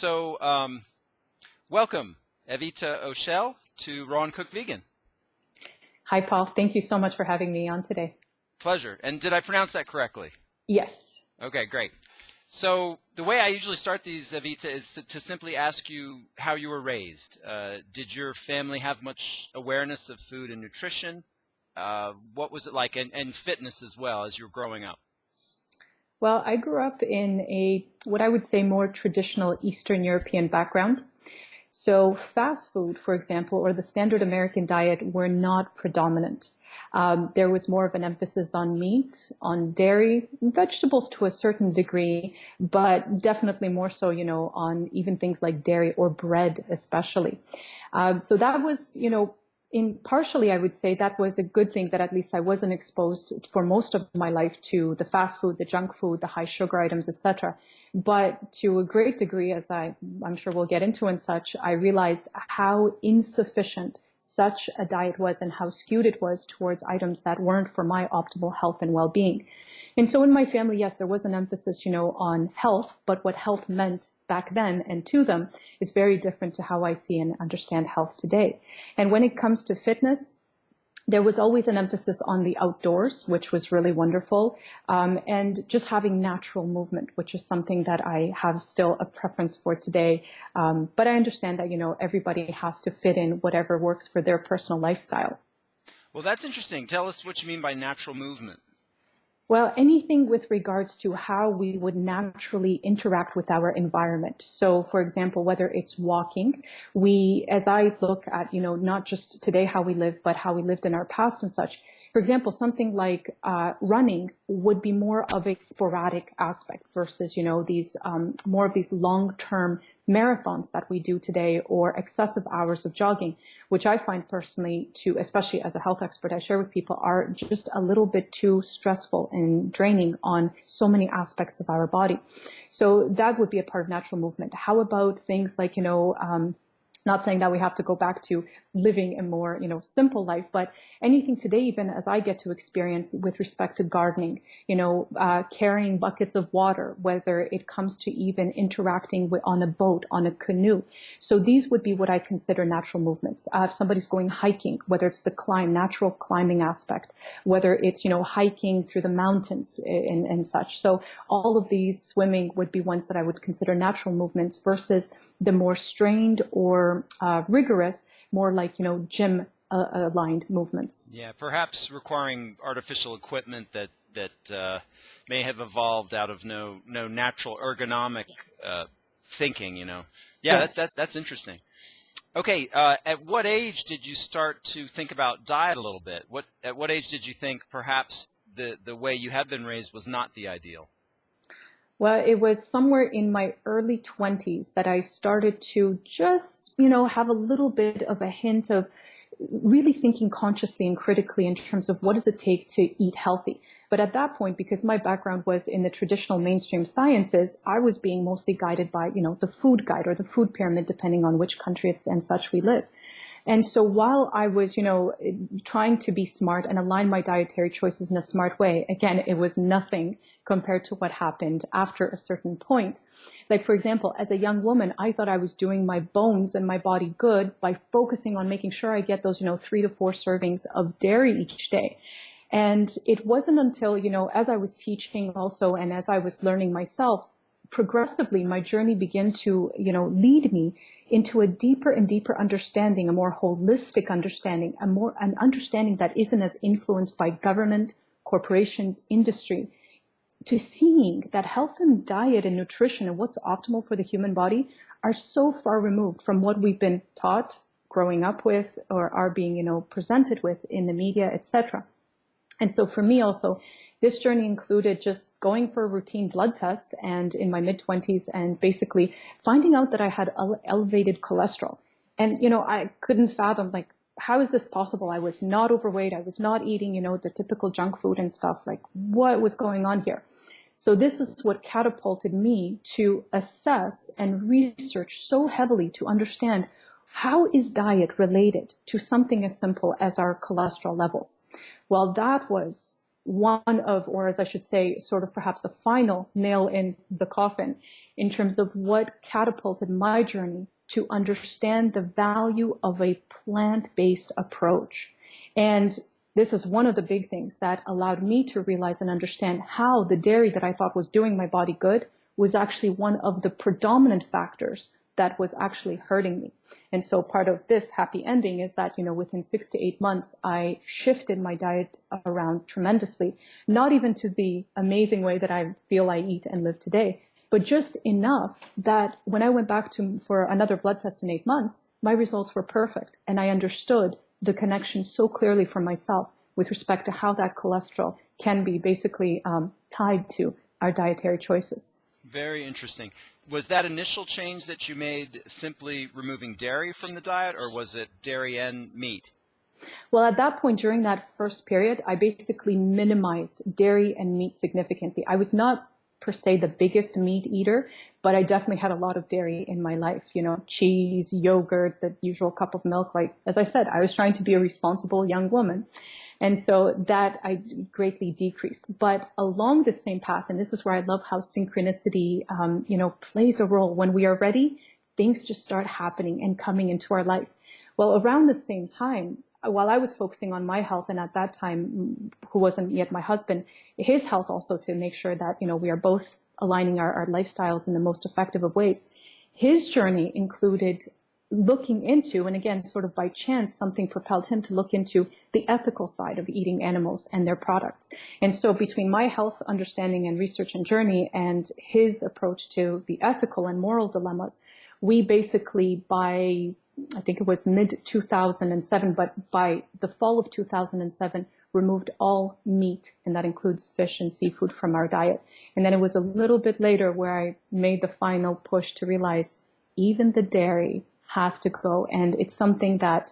Welcome, Evita Ochel, to Raw and Cooked Vegan. Hi, Paul. Thank you so much for having me on today. Pleasure. And did I pronounce that correctly? Yes. Okay, great. So the way I usually start these, Evita, is to simply ask you how you were raised. Did your family have much awareness of food and nutrition? What was it like, and fitness as well, as you were growing up? Well, I grew up in what I would say more traditional Eastern European background. So fast food, for example, or the standard American diet were not predominant. There was more of an emphasis on meat, on dairy, vegetables to a certain degree, but definitely more so, on even things like dairy or bread, especially. So that was, partially, I would say that was a good thing that at least I wasn't exposed for most of my life to the fast food, the junk food, the high sugar items, etc. But to a great degree, as I'm sure we'll get into and such, I realized how insufficient such a diet was and how skewed it was towards items that weren't for my optimal health and well-being. And so in my family, yes, there was an emphasis, on health, but what health meant back then and to them is very different to how I see and understand health today. And when it comes to fitness, there was always an emphasis on the outdoors, which was really wonderful, and just having natural movement, which is something that I have still a preference for today. But I understand that, everybody has to fit in whatever works for their personal lifestyle. Well, that's interesting. Tell us what you mean by natural movement. Well, anything with regards to how we would naturally interact with our environment. So, for example, whether it's walking, as I look at, not just today how we live, but how we lived in our past and such. For example, something like running would be more of a sporadic aspect versus, these more of these long-term marathons that we do today, or excessive hours of jogging, which I find personally especially as a health expert, I share with people, are just a little bit too stressful and draining on so many aspects of our body. So that would be a part of natural movement. How about things like, not saying that we have to go back to living a more, simple life, but anything today, even as I get to experience with respect to gardening, carrying buckets of water, whether it comes to even interacting on a boat, on a canoe. So these would be what I consider natural movements. If somebody's going hiking, whether it's the natural climbing aspect, whether it's, hiking through the mountains and such. So all of these, swimming would be ones that I would consider natural movements versus the more strained or rigorous, more like, gym aligned movements. Yeah, perhaps requiring artificial equipment that may have evolved out of no natural ergonomic thinking. Yeah, Yes. that's interesting. Okay, at what age did you start to think about diet a little bit? At what age did you think perhaps the way you had been raised was not the ideal? Well, it was somewhere in my early 20s that I started to just, have a little bit of a hint of really thinking consciously and critically in terms of what does it take to eat healthy. But at that point, because my background was in the traditional mainstream sciences, I was being mostly guided by, the food guide or the food pyramid, depending on which country and such we live. And so while I was, trying to be smart and align my dietary choices in a smart way, again, it was nothing compared to what happened after a certain point. Like, for example, as a young woman, I thought I was doing my bones and my body good by focusing on making sure I get those, 3 to 4 servings of dairy each day. And it wasn't until, as I was teaching also and as I was learning myself, progressively my journey began to, lead me into a deeper and deeper understanding, a more holistic understanding, an understanding that isn't as influenced by government, corporations, industry, to seeing that health and diet and nutrition and what's optimal for the human body are so far removed from what we've been taught, growing up with, or are being, presented with in the media, etc. And so for me also, this journey included just going for a routine blood test and in my mid-20s and basically finding out that I had elevated cholesterol. And, I couldn't fathom, like, how is this possible? I was not overweight. I was not eating, the typical junk food and stuff. Like, what was going on here? So this is what catapulted me to assess and research so heavily to understand how is diet related to something as simple as our cholesterol levels. Well, that was one of, or as I should say, sort of perhaps the final nail in the coffin in terms of what catapulted my journey to understand the value of a plant-based approach. And this is one of the big things that allowed me to realize and understand how the dairy that I thought was doing my body good was actually one of the predominant factors that was actually hurting me. And so part of this happy ending is that, within 6 to 8 months, I shifted my diet around tremendously, not even to the amazing way that I feel I eat and live today, but just enough that when I went back for another blood test in 8 months, my results were perfect. And I understood the connection so clearly for myself with respect to how that cholesterol can be basically tied to our dietary choices. Very interesting. Was that initial change that you made simply removing dairy from the diet, or was it dairy and meat? Well, at that point, during that first period, I basically minimized dairy and meat significantly. I was not per se the biggest meat eater, but I definitely had a lot of dairy in my life, cheese, yogurt, the usual cup of milk. Like, as I said, I was trying to be a responsible young woman. And so that I greatly decreased. But along the same path, and this is where I love how synchronicity, plays a role. When we are ready, things just start happening and coming into our life. Well, around the same time, while I was focusing on my health, and at that time, who wasn't yet my husband, his health also, to make sure that, we are both aligning our lifestyles in the most effective of ways. His journey included looking into, and again, sort of by chance, something propelled him to look into the ethical side of eating animals and their products. And so between my health understanding and research and journey and his approach to the ethical and moral dilemmas, we basically, by, I think it was mid-2007, but by the fall of 2007, removed all meat, and that includes fish and seafood, from our diet. And then it was a little bit later where I made the final push to realize even the dairy has to go. And it's something that,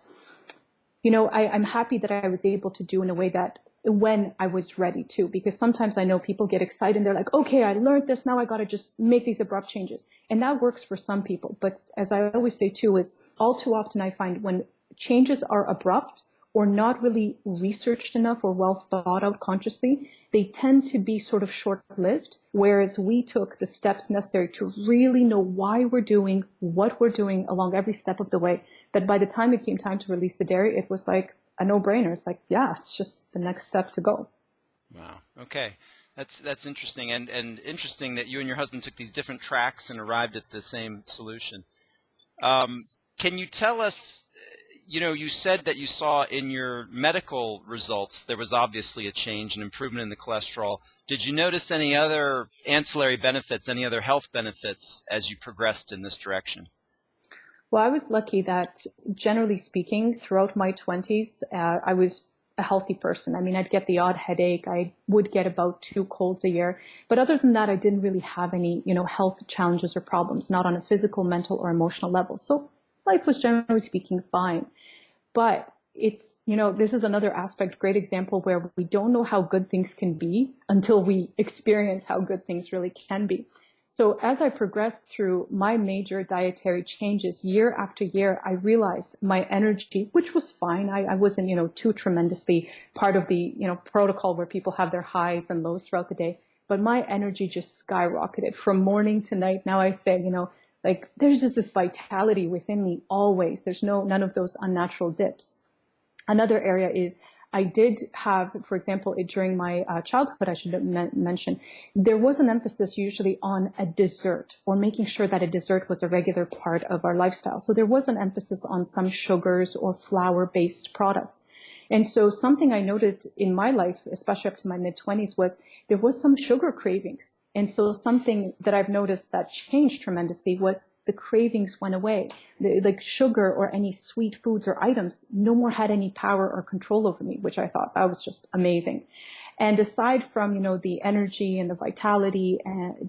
I'm happy that I was able to do in a way that when I was ready to, because sometimes I know people get excited and they're like, okay, I learned this, now I got to just make these abrupt changes. And that works for some people. But as I always say too, is all too often I find when changes are abrupt or not really researched enough or well thought out consciously, they tend to be sort of short-lived, whereas we took the steps necessary to really know why we're doing what we're doing along every step of the way, that by the time it came time to release the dairy, it was like a no-brainer. It's like, yeah, it's just the next step to go. Wow. Okay. That's interesting, and interesting that you and your husband took these different tracks and arrived at the same solution. Can you tell us, you said that you saw in your medical results there was obviously a change, an improvement in the cholesterol. Did you notice any other ancillary benefits, any other health benefits as you progressed in this direction? Well, I was lucky that, generally speaking, throughout my 20s, I was a healthy person. I mean, I'd get the odd headache. I would get about 2 colds a year. But other than that, I didn't really have any, health challenges or problems, not on a physical, mental, or emotional level. So life was, generally speaking, fine. But it's, this is another aspect, great example, where we don't know how good things can be until we experience how good things really can be. So as I progressed through my major dietary changes year after year, I realized my energy, which was fine. I wasn't, too tremendously part of the, protocol where people have their highs and lows throughout the day, but my energy just skyrocketed from morning to night. Now I say, like there's just this vitality within me always. There's none of those unnatural dips. Another area is I did have, for example, during my childhood, I should mention, there was an emphasis usually on a dessert or making sure that a dessert was a regular part of our lifestyle. So there was an emphasis on some sugars or flour-based products. And so something I noted in my life, especially up to my mid-20s, was there was some sugar cravings. And so something that I've noticed that changed tremendously was the cravings went away. Like sugar or any sweet foods or items no more had any power or control over me, which I thought that was just amazing. And aside from, the energy and the vitality,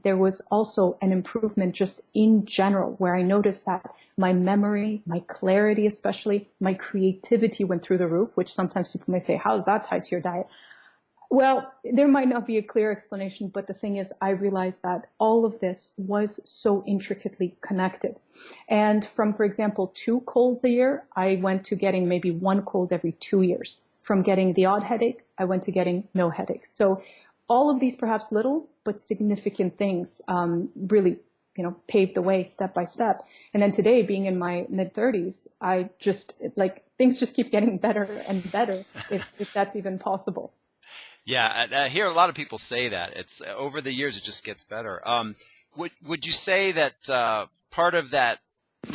there was also an improvement just in general, where I noticed that my memory, my clarity especially, my creativity went through the roof, which sometimes people may say, how is that tied to your diet? Well, there might not be a clear explanation, but the thing is, I realized that all of this was so intricately connected. And from, for example, 2 colds a year, I went to getting maybe 1 cold every 2 years. from getting the odd headache, I went to getting no headaches. So all of these perhaps little but significant things really, paved the way step by step. And then today, being in my mid-30s, I just things just keep getting better and better, if that's even possible. Yeah, I hear a lot of people say that. It's over the years it just gets better. Would you say that part of that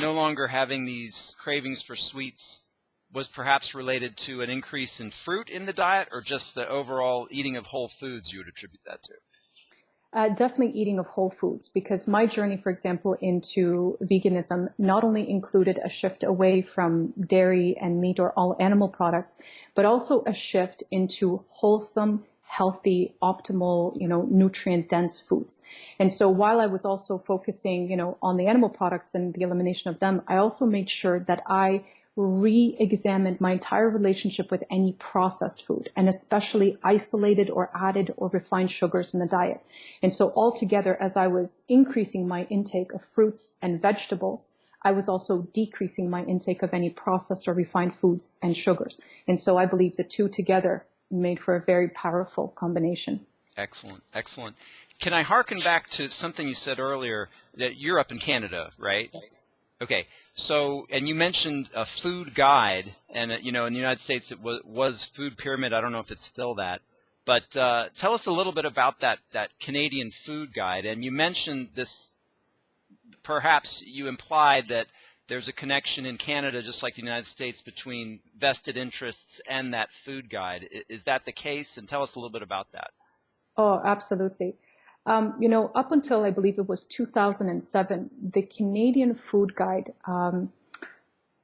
no longer having these cravings for sweets was perhaps related to an increase in fruit in the diet, or just the overall eating of whole foods you would attribute that to? Definitely eating of whole foods, because my journey, for example, into veganism not only included a shift away from dairy and meat or all animal products, but also a shift into wholesome, healthy, optimal, nutrient-dense foods. And so while I was also focusing, on the animal products and the elimination of them, I also made sure that I re-examined my entire relationship with any processed food, and especially isolated or added or refined sugars in the diet. And so altogether, as I was increasing my intake of fruits and vegetables, I was also decreasing my intake of any processed or refined foods and sugars. And so I believe the two together made for a very powerful combination. Excellent, excellent. Can I hearken back to something you said earlier, that you're up in Canada, right? Yes. Okay, so, and you mentioned a food guide, and in the United States it was Food Pyramid. I don't know if it's still that, but tell us a little bit about that Canadian food guide. And you mentioned this, perhaps you implied that there's a connection in Canada, just like the United States, between vested interests and that food guide. Is that the case? And tell us a little bit about that. Oh, absolutely. Up until I believe it was 2007, the Canadian Food Guide, I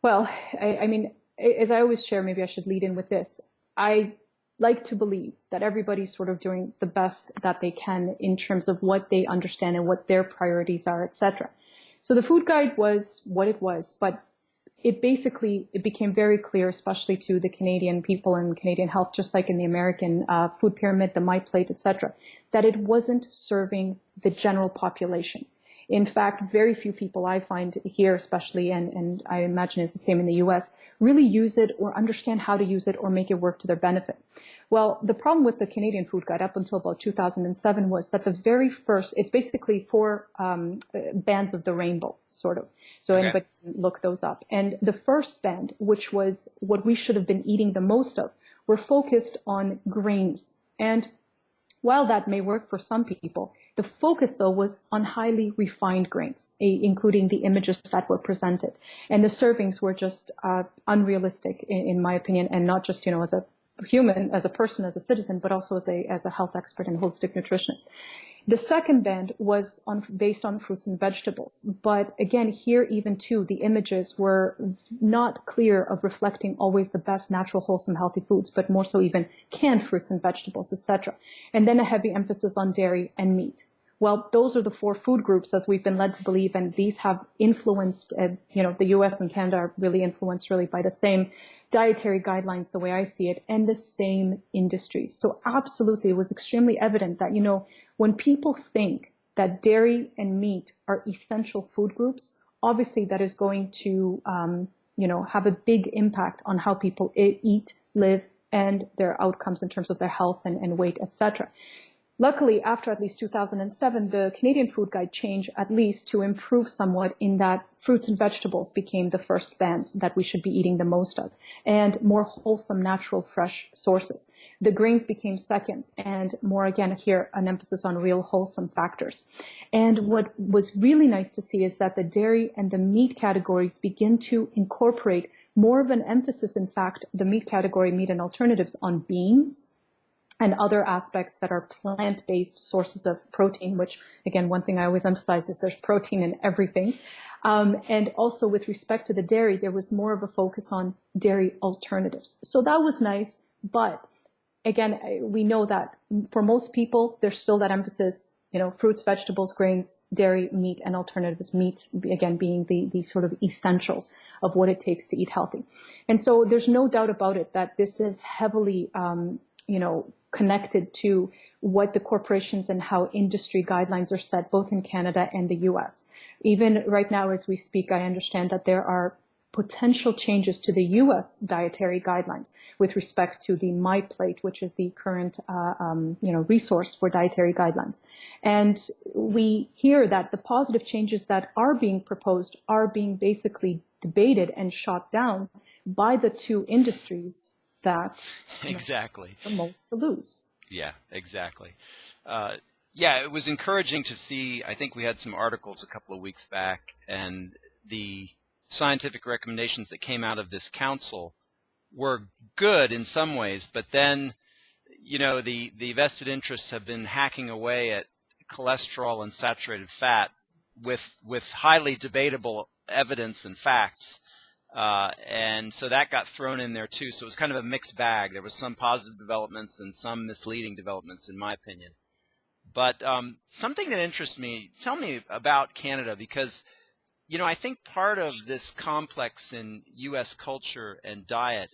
mean, as I always share, maybe I should lead in with this. I like to believe that everybody's sort of doing the best that they can in terms of what they understand and what their priorities are, etc. So the food guide was what it was, but it became very clear, especially to the Canadian people and Canadian health, just like in the American food pyramid, the My Plate, etc., that it wasn't serving the general population. In fact, very few people I find here, especially, and I imagine it's the same in the US, really use it or understand how to use it or make it work to their benefit. Well, the problem with the Canadian Food Guide up until about 2007 was that the very first, it's basically four bands of the rainbow, sort of. So Okay. anybody can look those up. And the first band, which was what we should have been eating the most of, were focused on grains. And while that may work for some people, the focus, though, was on highly refined grains, including the images that were presented. And the servings were just unrealistic, in my opinion, and not just, as a human, as a person, as a citizen, but also as a health expert and holistic nutritionist. The second band was based on fruits and vegetables. But again, here even too, the images were not clear of reflecting always the best natural, wholesome, healthy foods, but more so even canned fruits and vegetables, etc. And then a heavy emphasis on dairy and meat. Well, those are the four food groups, as we've been led to believe, and these have influenced, the US and Canada are really influenced really by the same dietary guidelines, the way I see it, and the same industries. So absolutely, it was extremely evident that, when people think that dairy and meat are essential food groups, obviously that is going to, have a big impact on how people eat, live, and their outcomes in terms of their health and weight, etc. Luckily, after at least 2007, the Canadian Food Guide changed at least to improve somewhat in that fruits and vegetables became the first band that we should be eating the most of, and more wholesome, natural, fresh sources. The grains became second, and more, again, here, an emphasis on real wholesome factors. And what was really nice to see is that the dairy and the meat categories begin to incorporate more of an emphasis, in fact, the meat category, meat and alternatives, on beans and other aspects that are plant-based sources of protein, which, again, one thing I always emphasize is there's protein in everything. And also with respect to the dairy, there was more of a focus on dairy alternatives. So that was nice, but again, we know that for most people, there's still that emphasis, fruits, vegetables, grains, dairy, meat, and alternatives. Meat, again, being the sort of essentials of what it takes to eat healthy. And so there's no doubt about it that this is heavily, connected to what the corporations and how industry guidelines are set, both in Canada and the US. Even right now, as we speak, I understand that there are potential changes to the U.S. dietary guidelines with respect to the My Plate, which is the current resource for dietary guidelines. And we hear that the positive changes that are being proposed are being basically debated and shot down by the two industries that Exactly. have the most to lose. Yeah, exactly. Yeah, it was encouraging to see. I think we had some articles a couple of weeks back, and the scientific recommendations that came out of this council were good in some ways, but then, the vested interests have been hacking away at cholesterol and saturated fat with highly debatable evidence and facts. And so that got thrown in there too. So it was kind of a mixed bag. There was some positive developments and some misleading developments, in my opinion. But something that interests me, tell me about Canada, because I think part of this complex in U.S. culture and diet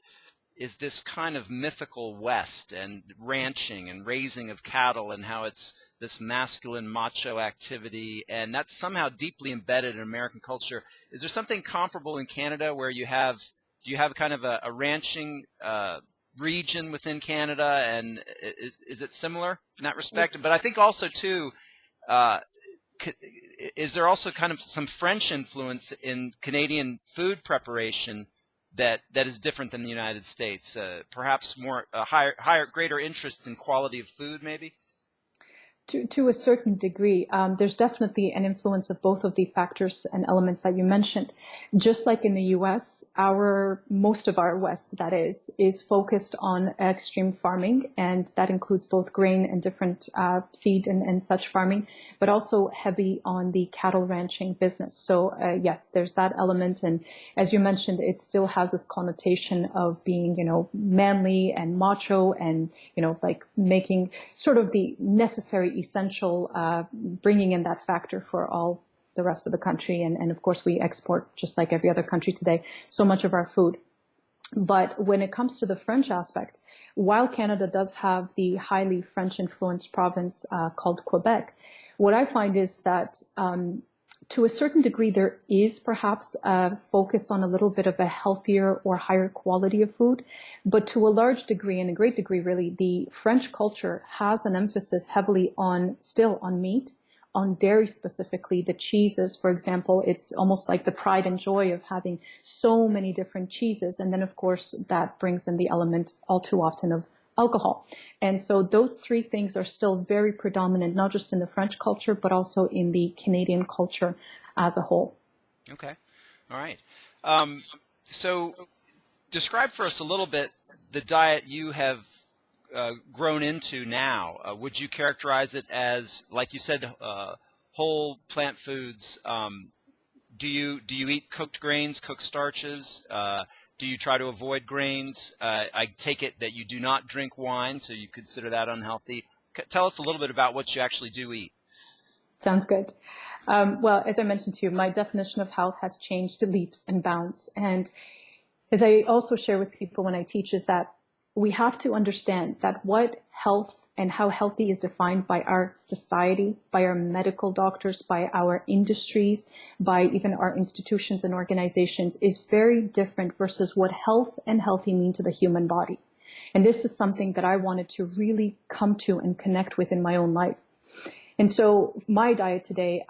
is this kind of mythical West and ranching and raising of cattle and how it's this masculine macho activity, and that's somehow deeply embedded in American culture. Is there something comparable in Canada where do you have kind of a ranching region within Canada, and is it similar in that respect? But I think also too, is there also kind of some French influence in Canadian food preparation that is different than the United States? Perhaps more greater interest in quality of food, maybe? To a certain degree, there's definitely an influence of both of the factors and elements that you mentioned. Just like in the U.S., most of our West, that is focused on extreme farming, and that includes both grain and different seed and such farming, but also heavy on the cattle ranching business. So yes, there's that element, and as you mentioned, it still has this connotation of being, manly and macho, and like making sort of the necessary essential, bringing in that factor for all the rest of the country. And of course, we export, just like every other country today, so much of our food. But when it comes to the French aspect, while Canada does have the highly French-influenced province called Quebec, what I find is that to a certain degree, there is perhaps a focus on a little bit of a healthier or higher quality of food. But to a large degree, and a great degree really, the French culture has an emphasis heavily still on meat, on dairy specifically, the cheeses, for example. It's almost like the pride and joy of having so many different cheeses. And then, of course, that brings in the element all too often of alcohol. And so those three things are still very predominant, not just in the French culture, but also in the Canadian culture as a whole. Okay. All right. So describe for us a little bit the diet you have grown into now. Would you characterize it as, like you said, whole plant foods? Do you eat cooked grains, cooked starches? Do you try to avoid grains? I take it that you do not drink wine, so you consider that unhealthy. Tell us a little bit about what you actually do eat. Sounds good. Well, as I mentioned to you, my definition of health has changed leaps and bounds. And as I also share with people when I teach, is that we have to understand that what health and how healthy is defined by our society, by our medical doctors, by our industries, by even our institutions and organizations is very different versus what health and healthy mean to the human body. And this is something that I wanted to really come to and connect with in my own life. And so my diet today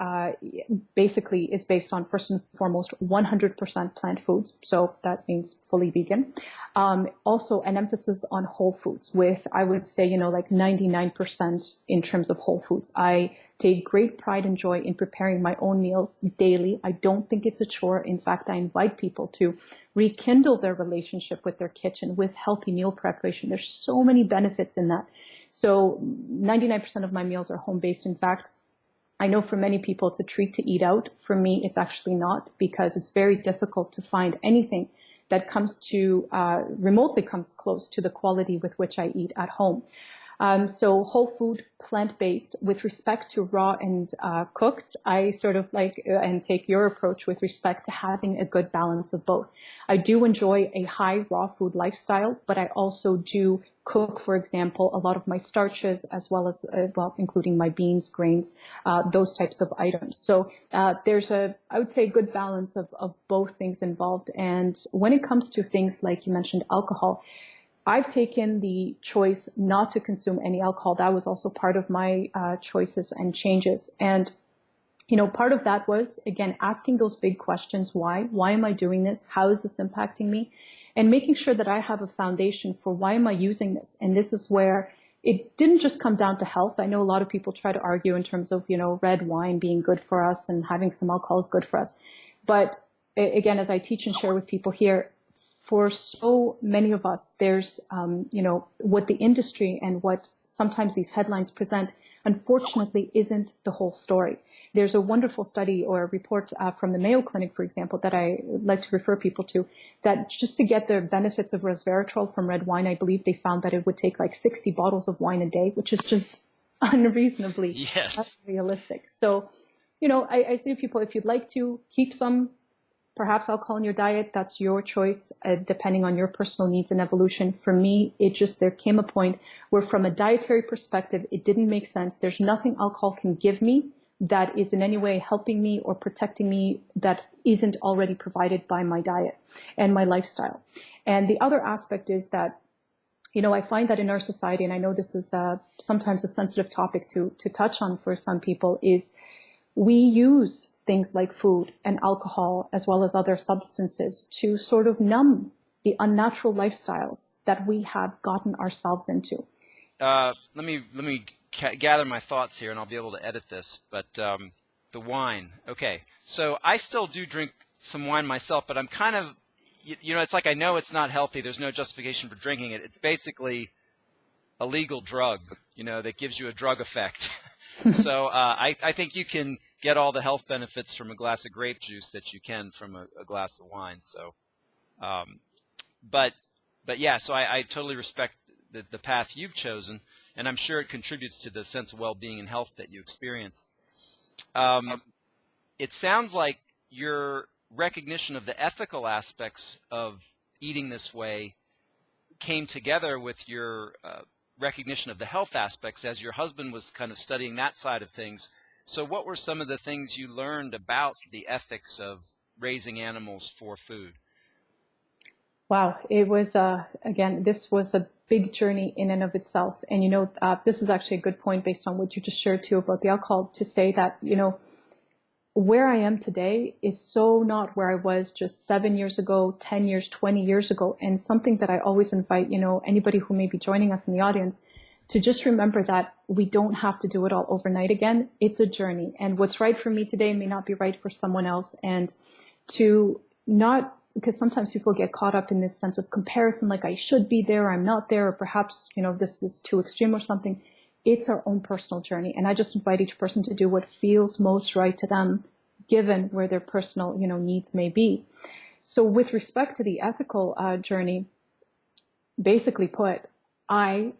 basically is based on, first and foremost, 100% plant foods. So that means fully vegan. Also an emphasis on whole foods with, I would say, like 99% in terms of whole foods. I take great pride and joy in preparing my own meals daily. I don't think it's a chore. In fact, I invite people to rekindle their relationship with their kitchen, with healthy meal preparation. There's so many benefits in that. So 99% of my meals are home-based. In fact, I know for many people it's a treat to eat out. For me, it's actually not, because it's very difficult to find anything that remotely comes close to the quality with which I eat at home. So whole food, plant-based. With respect to raw and cooked, I sort of like and take your approach with respect to having a good balance of both. I do enjoy a high raw food lifestyle, but I also do cook, for example, a lot of my starches as well as, well, including my beans, grains, those types of items. So there's I would say, a good balance of both things involved. And when it comes to things like you mentioned, alcohol, I've taken the choice not to consume any alcohol. That was also part of my choices and changes. And, you know, part of that was, again, asking those big questions. Why? Why am I doing this? How is this impacting me? And making sure that I have a foundation for why am I using this? And this is where it didn't just come down to health. I know a lot of people try to argue in terms of, you know, red wine being good for us and having some alcohol is good for us. But again, as I teach and share with people here, for so many of us, there's, you know, what the industry and what sometimes these headlines present, unfortunately, isn't the whole story. There's a wonderful study or a report from the Mayo Clinic, for example, that I like to refer people to, that just to get the benefits of resveratrol from red wine, I believe they found that it would take like 60 bottles of wine a day, which is just unreasonably unrealistic. So, you know, I say to people, if you'd like to keep some perhaps alcohol in your diet, that's your choice, depending on your personal needs and evolution. For me, there came a point where from a dietary perspective, it didn't make sense. There's nothing alcohol can give me that is in any way helping me or protecting me that isn't already provided by my diet and my lifestyle. And the other aspect is that, you know, I find that in our society, and I know this is sometimes a sensitive topic to touch on for some people, is we use things like food and alcohol as well as other substances to sort of numb the unnatural lifestyles that we have gotten ourselves into. Let me gather my thoughts here, and I'll be able to edit this. But the wine, okay. So I still do drink some wine myself, but I'm kind of, you know, it's like I know it's not healthy. There's no justification for drinking it. It's basically a legal drug, you know, that gives you a drug effect. So I think you can get all the health benefits from a glass of grape juice that you can from a glass of wine. So, but yeah, so I totally respect the path you've chosen, and I'm sure it contributes to the sense of well-being and health that you experience. It sounds like your recognition of the ethical aspects of eating this way came together with your recognition of the health aspects as your husband was kind of studying that side of things. So what were some of the things you learned about the ethics of raising animals for food? Wow, it was, again, this was a big journey in and of itself. And, you know, this is actually a good point based on what you just shared too about the alcohol, to say that, you know, where I am today is so not where I was just 7 years ago, 10 years, 20 years ago. And something that I always invite, you know, anybody who may be joining us in the audience to just remember that we don't have to do it all overnight again. It's a journey. And what's right for me today may not be right for someone else. And to not, because sometimes people get caught up in this sense of comparison, like I should be there, I'm not there, or perhaps, you know, this is too extreme or something. It's our own personal journey. And I just invite each person to do what feels most right to them, given where their personal, you know, needs may be. So with respect to the ethical journey, basically put, I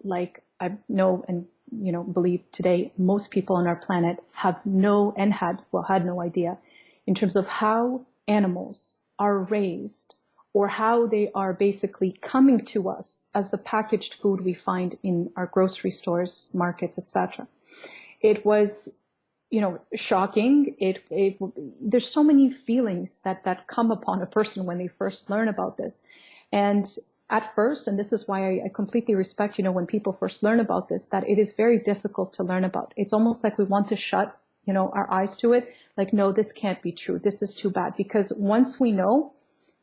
know and, you know, believe today most people on our planet have had no idea in terms of how animals are raised or how they are basically coming to us as the packaged food we find in our grocery stores, markets, etc. It was, you know, shocking. There's so many feelings that come upon a person when they first learn about this. And at first, and this is why I completely respect, you know, when people first learn about this, that it is very difficult to learn about. It's almost like we want to shut, you know, our eyes to it. Like, no, this can't be true. This is too bad. Because once we know,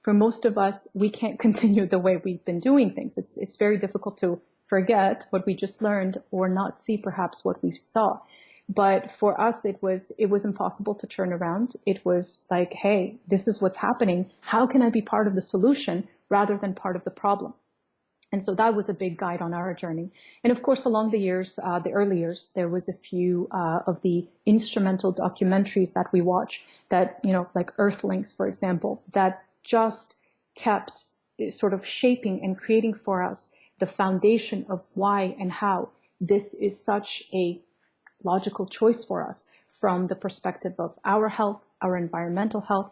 for most of us, we can't continue the way we've been doing things. It's very difficult to forget what we just learned or not see perhaps what we saw. But for us, it was impossible to turn around. It was like, hey, this is what's happening. How can I be part of the solution rather than part of the problem? And so that was a big guide on our journey. And of course, along the years, the early years, there was a few of the instrumental documentaries that we watch that, you know, like Earthlings, for example, that just kept sort of shaping and creating for us the foundation of why and how this is such a logical choice for us from the perspective of our health, our environmental health,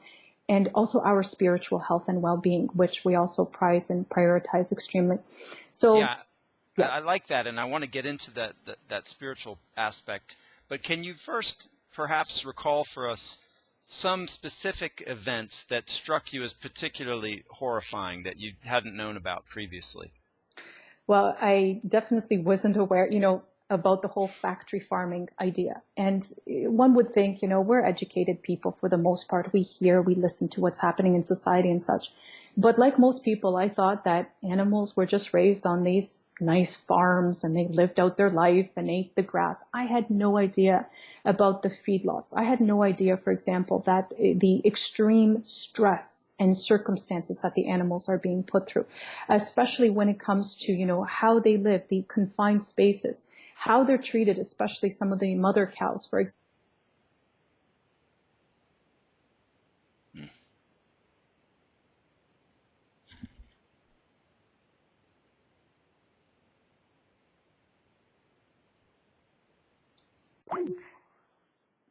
and also our spiritual health and well-being, which we also prize and prioritize extremely. So, Yeah, yeah. I like that, and I want to get into that spiritual aspect. But can you first perhaps recall for us some specific events that struck you as particularly horrifying that you hadn't known about previously? Well, I definitely wasn't aware, about the whole factory farming idea. And one would think, we're educated people for the most part. We hear, we listen to what's happening in society and such. But like most people, I thought that animals were just raised on these nice farms and they lived out their life and ate the grass. I had no idea about the feedlots. I had no idea, for example, that the extreme stress and circumstances that the animals are being put through, especially when it comes to, how they live, the confined spaces, how they're treated, especially some of the mother cows, for example.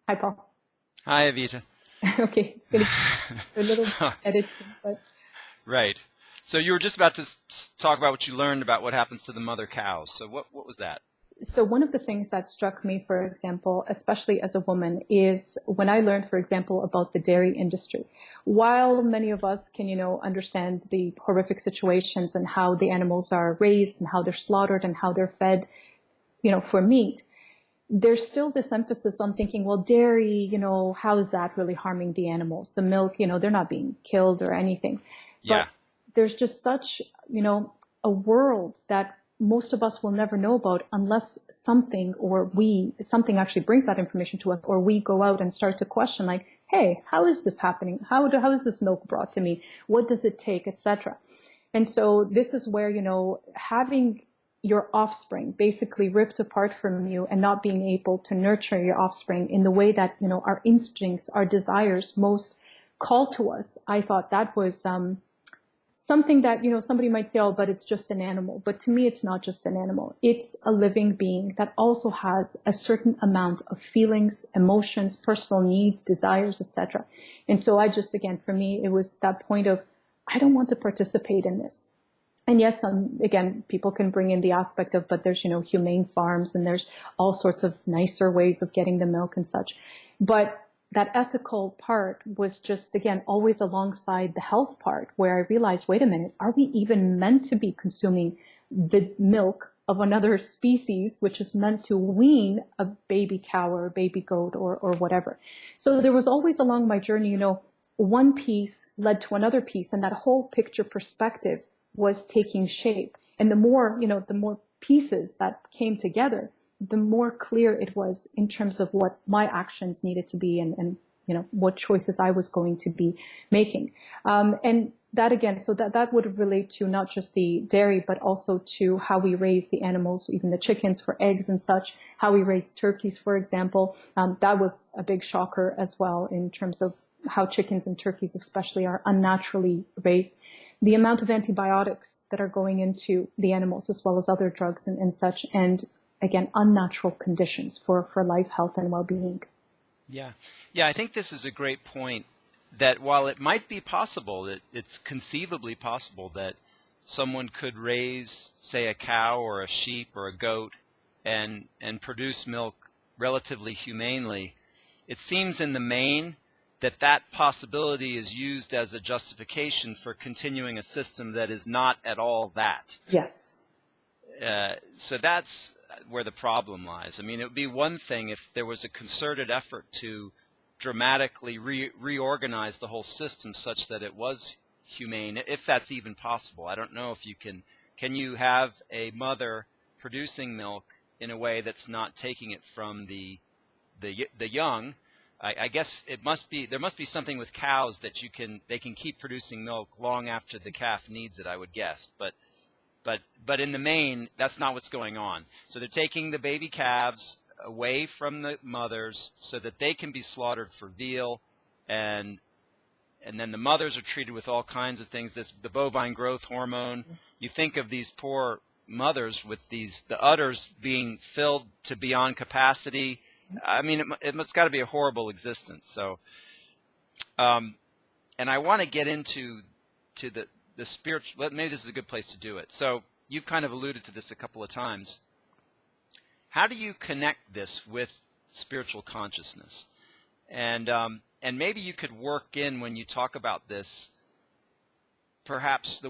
Hi, Paul. Hi, Evita. Okay, it's going to be a little editing, but Right. So you were just about to talk about what you learned about what happens to the mother cows. So what was that? so one of the things that struck me, for example, especially as a woman, is when I learned, for example, about the dairy industry. While many of us can, understand the horrific situations and how the animals are raised and how they're slaughtered and how they're fed, for meat, there's still this emphasis on thinking, well, dairy, how is that really harming the animals? The milk, they're not being killed or anything. Yeah. But there's just such, a world that most of us will never know about unless something actually brings that information to us, or we go out and start to question, like, hey, how is this happening? How is this milk brought to me? What does it take, etc. And so this is where, having your offspring basically ripped apart from you and not being able to nurture your offspring in the way that, our instincts, our desires most call to us. I thought that was something that, somebody might say, oh, but it's just an animal. But to me, it's not just an animal. It's a living being that also has a certain amount of feelings, emotions, personal needs, desires, etc. And so again, for me, it was that point of, I don't want to participate in this. And yes, again, people can bring in the aspect of, but there's, humane farms and there's all sorts of nicer ways of getting the milk and such. But that ethical part was just, again, always alongside the health part, where I realized, wait a minute, are we even meant to be consuming the milk of another species, which is meant to wean a baby cow or a baby goat or whatever? So there was always along my journey, one piece led to another piece, and that whole picture perspective was taking shape. And the more pieces that came together, the more clear it was in terms of what my actions needed to be and what choices I was going to be making. And that again, so that would relate to not just the dairy, but also to how we raise the animals, even the chickens for eggs and such, how we raise turkeys, for example. That was a big shocker as well in terms of how chickens and turkeys especially are unnaturally raised. The amount of antibiotics that are going into the animals, as well as other drugs and such, and again, unnatural conditions for life, health, and well-being. Yeah. Yeah, I think this is a great point, that while it might be possible, that it's conceivably possible that someone could raise, say, a cow or a sheep or a goat and produce milk relatively humanely, it seems in the main that possibility is used as a justification for continuing a system that is not at all that. Yes. So that's where the problem lies. I mean, it would be one thing if there was a concerted effort to dramatically reorganize the whole system such that it was humane, if that's even possible. I don't know if you can you have a mother producing milk in a way that's not taking it from the young. I guess there must be something with cows that they can keep producing milk long after the calf needs it, I would guess. But in the main, that's not what's going on. So they're taking the baby calves away from the mothers so that they can be slaughtered for veal, and then the mothers are treated with all kinds of things. The bovine growth hormone. You think of these poor mothers with the udders being filled to beyond capacity. I mean, it must got to be a horrible existence. So, and I want to get into the spiritual. Maybe this is a good place to do it. So you've kind of alluded to this a couple of times. How do you connect this with spiritual consciousness? And maybe you could work in, when you talk about this, perhaps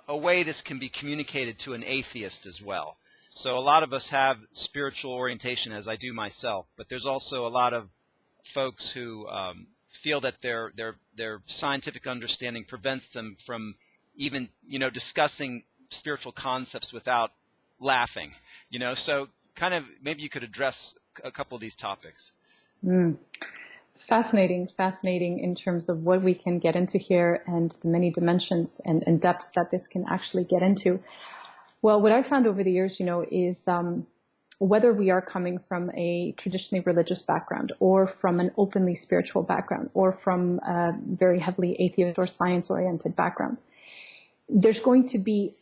a way this can be communicated to an atheist as well. So a lot of us have spiritual orientation, as I do myself, but there's also a lot of folks who feel that their scientific understanding prevents them from even, discussing spiritual concepts without laughing. So kind of maybe you could address a couple of these topics. Fascinating in terms of what we can get into here and the many dimensions and depth that this can actually get into. Well, what I found over the years, is whether we are coming from a traditionally religious background or from an openly spiritual background or from a very heavily atheist or science-oriented background, there's going to be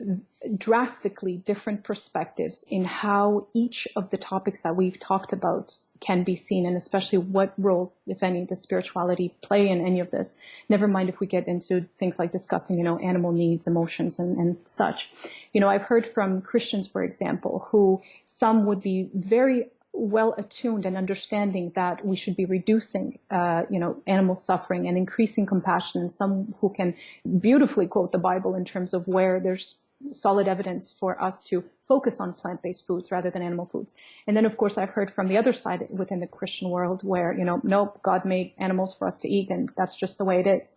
drastically different perspectives in how each of the topics that we've talked about can be seen, and especially what role, if any, does spirituality play in any of this. Never mind if we get into things like discussing, animal needs, emotions, and such. I've heard from Christians, for example, who some would be very well attuned and understanding that we should be reducing, animal suffering and increasing compassion, and some who can beautifully quote the Bible in terms of where there's solid evidence for us to focus on plant-based foods rather than animal foods. And then, of course, I've heard from the other side within the Christian world where, nope, God made animals for us to eat, and that's just the way it is.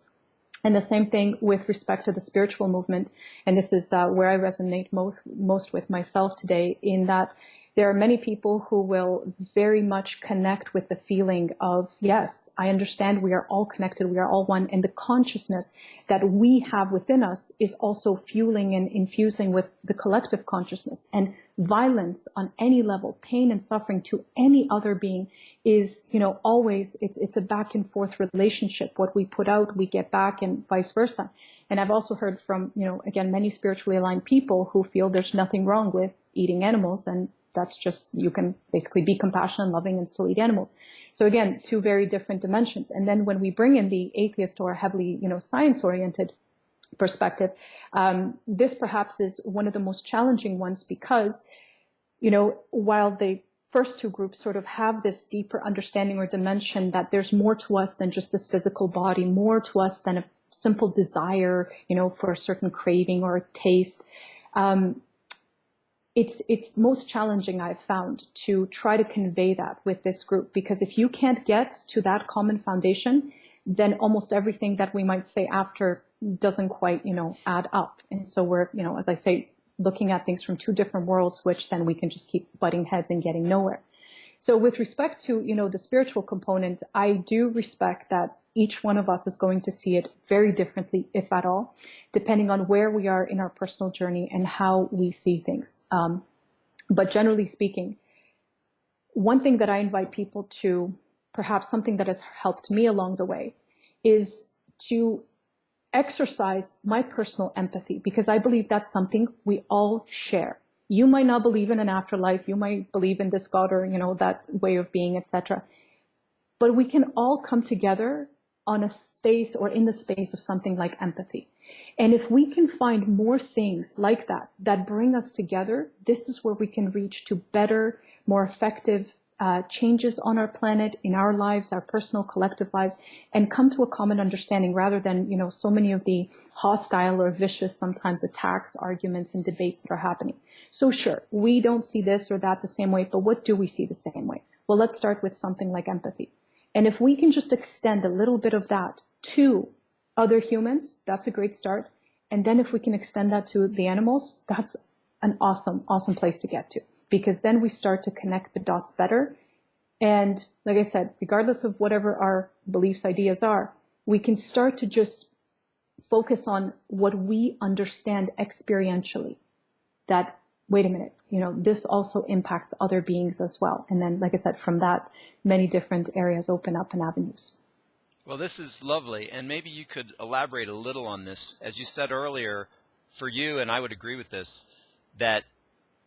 And the same thing with respect to the spiritual movement. And this is where I resonate most with myself today, in that there are many people who will very much connect with the feeling of, yes, I understand we are all connected, we are all one, and the consciousness that we have within us is also fueling and infusing with the collective consciousness. And violence on any level, pain and suffering to any other being is, always, it's a back and forth relationship. What we put out, we get back, and vice versa. And I've also heard from, again, many spiritually aligned people who feel there's nothing wrong with eating animals, and that's just, you can basically be compassionate and loving and still eat animals. So again, two very different dimensions. And then when we bring in the atheist or heavily, science-oriented perspective, this perhaps is one of the most challenging ones because, while the first two groups sort of have this deeper understanding or dimension that there's more to us than just this physical body, more to us than a simple desire, for a certain craving or a taste, it's most challenging, I've found, to try to convey that with this group, because if you can't get to that common foundation, then almost everything that we might say after doesn't quite, add up. And so we're, as I say, looking at things from two different worlds, which then we can just keep butting heads and getting nowhere. So with respect to, the spiritual component, I do respect that each one of us is going to see it very differently, if at all, depending on where we are in our personal journey and how we see things. But generally speaking, one thing that I invite people to, perhaps something that has helped me along the way, is to exercise my personal empathy, because I believe that's something we all share. You might not believe in an afterlife, you might believe in this God or, that way of being, etc. But we can all come together on a space or in the space of something like empathy. And if we can find more things like that bring us together, this is where we can reach to better, more effective changes on our planet, in our lives, our personal, collective lives, and come to a common understanding rather than, so many of the hostile or vicious, sometimes attacks, arguments, and debates that are happening. So sure, we don't see this or that the same way, but what do we see the same way? Well, let's start with something like empathy. And if we can just extend a little bit of that to other humans, that's a great start. And then if we can extend that to the animals, that's an awesome, awesome place to get to, because then we start to connect the dots better. And like I said, regardless of whatever our beliefs, ideas are, we can start to just focus on what we understand experientially, that, wait a minute, this also impacts other beings as well. And then, like I said, from that, many different areas open up and avenues. Well, this is lovely, and maybe you could elaborate a little on this. As you said earlier, for you, and I would agree with this, that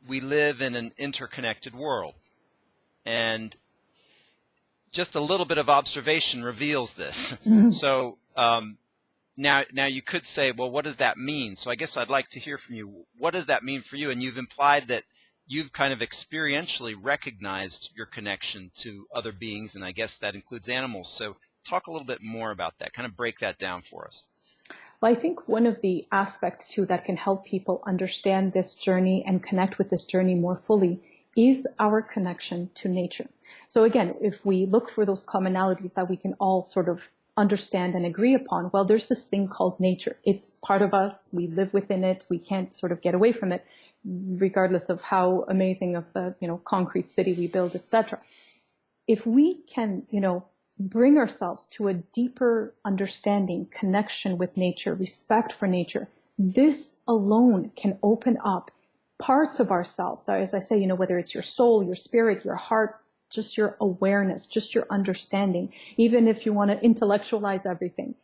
we live in an interconnected world. And just a little bit of observation reveals this. Mm-hmm. So now you could say, well, what does that mean? So I guess I'd like to hear from you. What does that mean for you? And you've implied that you've kind of experientially recognized your connection to other beings, and I guess that includes animals. So talk a little bit more about that. Kind of break that down for us. Well, I think one of the aspects, too, that can help people understand this journey and connect with this journey more fully is our connection to nature. So again, if we look for those commonalities that we can all sort of understand and agree upon, well, there's this thing called nature. It's part of us. We live within it. We can't sort of get away from it, regardless of how amazing of the, concrete city we build, etc. If we can, bring ourselves to a deeper understanding, connection with nature, respect for nature, this alone can open up parts of ourselves. So as I say, whether it's your soul, your spirit, your heart, just your awareness, just your understanding, even if you want to intellectualize everything.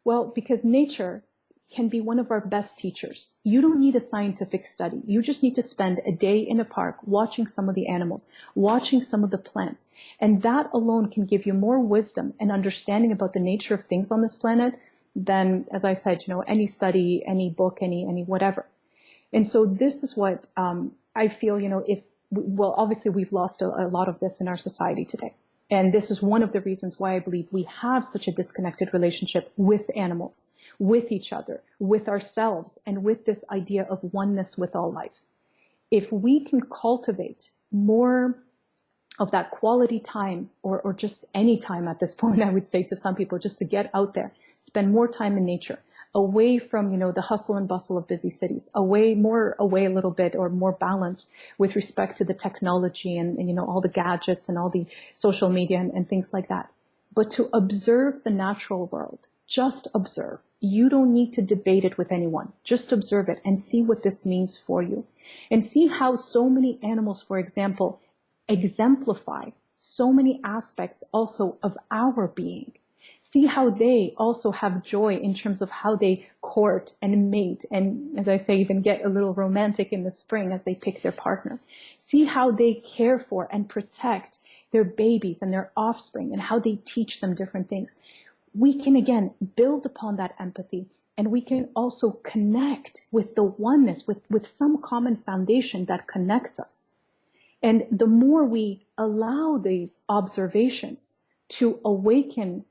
Well, because nature can be one of our best teachers. You don't need a scientific study. You just need to spend a day in a park watching some of the animals, watching some of the plants. And that alone can give you more wisdom and understanding about the nature of things on this planet than, as I said, any study, any book, any whatever. And so this is what I feel, obviously we've lost a lot of this in our society today. And this is one of the reasons why I believe we have such a disconnected relationship with animals, with each other, with ourselves, and with this idea of oneness with all life. If we can cultivate more of that quality time, or just any time at this point, I would say to some people, just to get out there, spend more time in nature, away from, the hustle and bustle of busy cities, away a little bit, or more balanced with respect to the technology and all the gadgets and all the social media and things like that. But to observe the natural world, just observe. You don't need to debate it with anyone. Just observe it and see what this means for you. And see how so many animals, for example, exemplify so many aspects also of our being. See how they also have joy in terms of how they court and mate, and as I say, even get a little romantic in the spring as they pick their partner. See how they care for and protect their babies and their offspring, and how they teach them different things. We can, again, build upon that empathy, and we can also connect with the oneness, with some common foundation that connects us. And the more we allow these observations to awaken,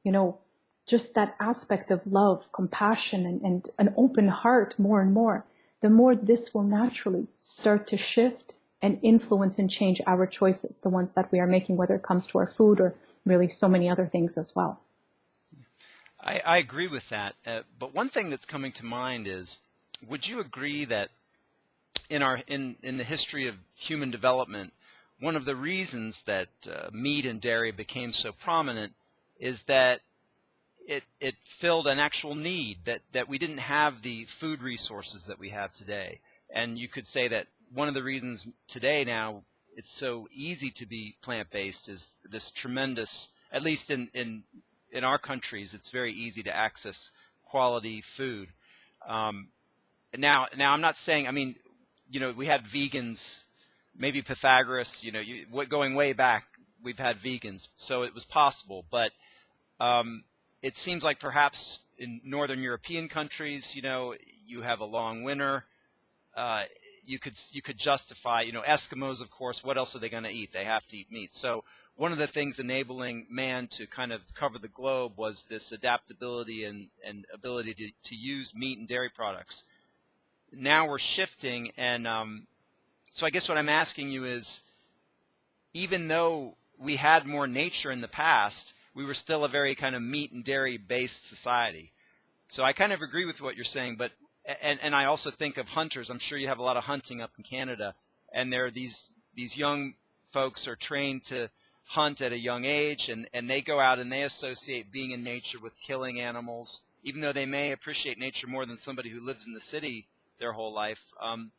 just that aspect of love, compassion, and an open heart more and more, the more this will naturally start to shift and influence and change our choices, the ones that we are making, whether it comes to our food or really so many other things as well. I agree with that. But one thing that's coming to mind is, would you agree that in the history of human development, one of the reasons that meat and dairy became so prominent is that it filled an actual need, that we didn't have the food resources that we have today. And you could say that one of the reasons today now it's so easy to be plant-based is this tremendous, at least in our countries, it's very easy to access quality food. Now I'm not saying, we had vegans, maybe Pythagoras, going way back, we've had vegans, so it was possible. But it seems like perhaps in northern European countries, you have a long winter. You could justify, Eskimos, of course, what else are they going to eat? They have to eat meat. So one of the things enabling man to kind of cover the globe was this adaptability and ability to use meat and dairy products. Now we're shifting, and so I guess what I'm asking you is, even though we had more nature in the past, we were still a very kind of meat and dairy-based society. So I kind of agree with what you're saying, but and I also think of hunters. I'm sure you have a lot of hunting up in Canada, and there are these young folks are trained to hunt at a young age, and they go out and they associate being in nature with killing animals, even though they may appreciate nature more than somebody who lives in the city their whole life.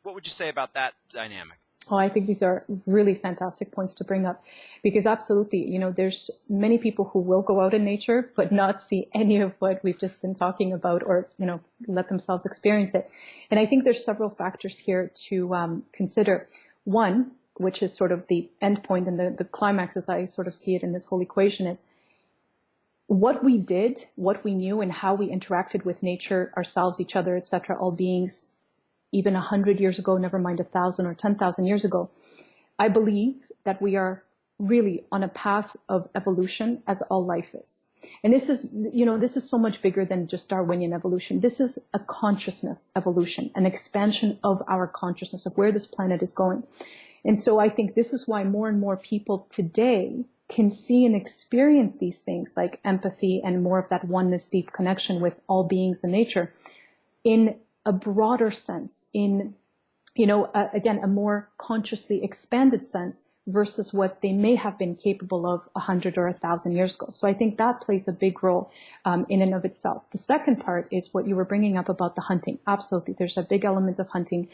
What would you say about that dynamic? Oh, I think these are really fantastic points to bring up because absolutely, there's many people who will go out in nature but not see any of what we've just been talking about or, let themselves experience it. And I think there's several factors here to consider. One, which is sort of the end point and the climax as I sort of see it in this whole equation is what we did, what we knew, and how we interacted with nature, ourselves, each other, etc., all beings, even 100 years ago, never mind 1,000 or 10,000 years ago. I believe that we are really on a path of evolution as all life is. And this is so much bigger than just Darwinian evolution. This is a consciousness evolution, an expansion of our consciousness of where this planet is going. And so I think this is why more and more people today can see and experience these things like empathy and more of that oneness, deep connection with all beings in nature in a broader sense, in, again, a more consciously expanded sense versus what they may have been capable of 100 or 1,000 years ago. So I think that plays a big role in and of itself. The second part is what you were bringing up about the hunting. Absolutely. There's a big element of hunting,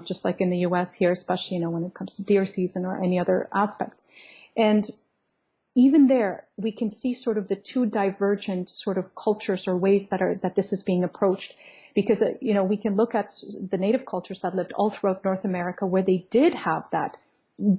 just like in the US here, especially, when it comes to deer season or any other aspects. And even there, we can see sort of the two divergent sort of cultures or ways that this is being approached. Because, we can look at the native cultures that lived all throughout North America where they did have that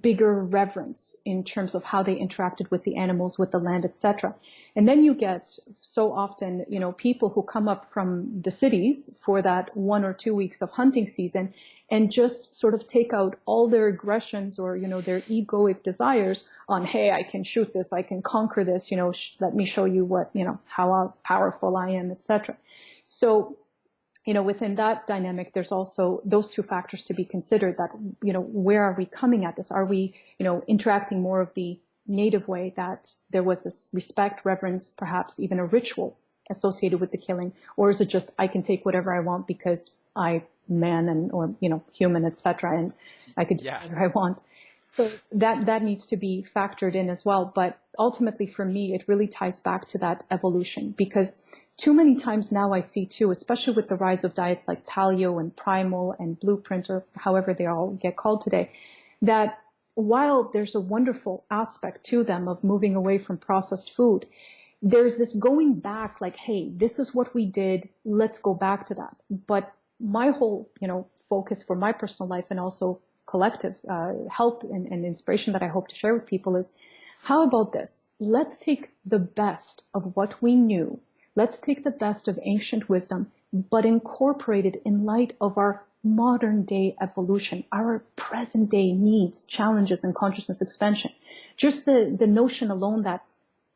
bigger reverence in terms of how they interacted with the animals, with the land, etc. And then you get so often, people who come up from the cities for that 1 or 2 weeks of hunting season and just sort of take out all their aggressions or, their egoic desires on, hey, I can shoot this, I can conquer this, let me show you what, how powerful I am, etc. So, within that dynamic, there's also those two factors to be considered that, where are we coming at this? Are we, interacting more of the native way that there was this respect, reverence, perhaps even a ritual associated with the killing? Or is it just, I can take whatever I want because I man and, or, human, etc. and I could do whatever I want. So that needs to be factored in as well. But ultimately for me, it really ties back to that evolution because too many times now I see too, especially with the rise of diets like paleo and primal and blueprint or however they all get called today, that while there's a wonderful aspect to them of moving away from processed food, there's this going back like, hey, this is what we did. Let's go back to that. But my whole, focus for my personal life and also collective help and inspiration that I hope to share with people is, how about this? Let's take the best of what we knew. Let's take the best of ancient wisdom, but incorporate it in light of our modern day evolution, our present day needs, challenges, and consciousness expansion. Just the notion alone that,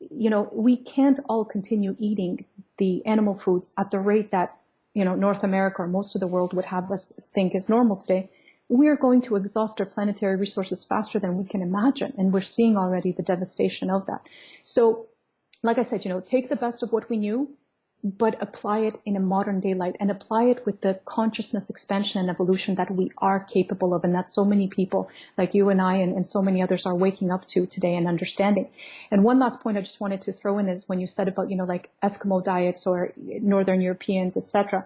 we can't all continue eating the animal foods at the rate that, North America or most of the world would have us think is normal today. We're going to exhaust our planetary resources faster than we can imagine. And we're seeing already the devastation of that. So, like I said, take the best of what we knew, but apply it in a modern day light and apply it with the consciousness expansion and evolution that we are capable of and that so many people like you and I and so many others are waking up to today and understanding. And one last point I just wanted to throw in is when you said about, like Eskimo diets or Northern Europeans, etc.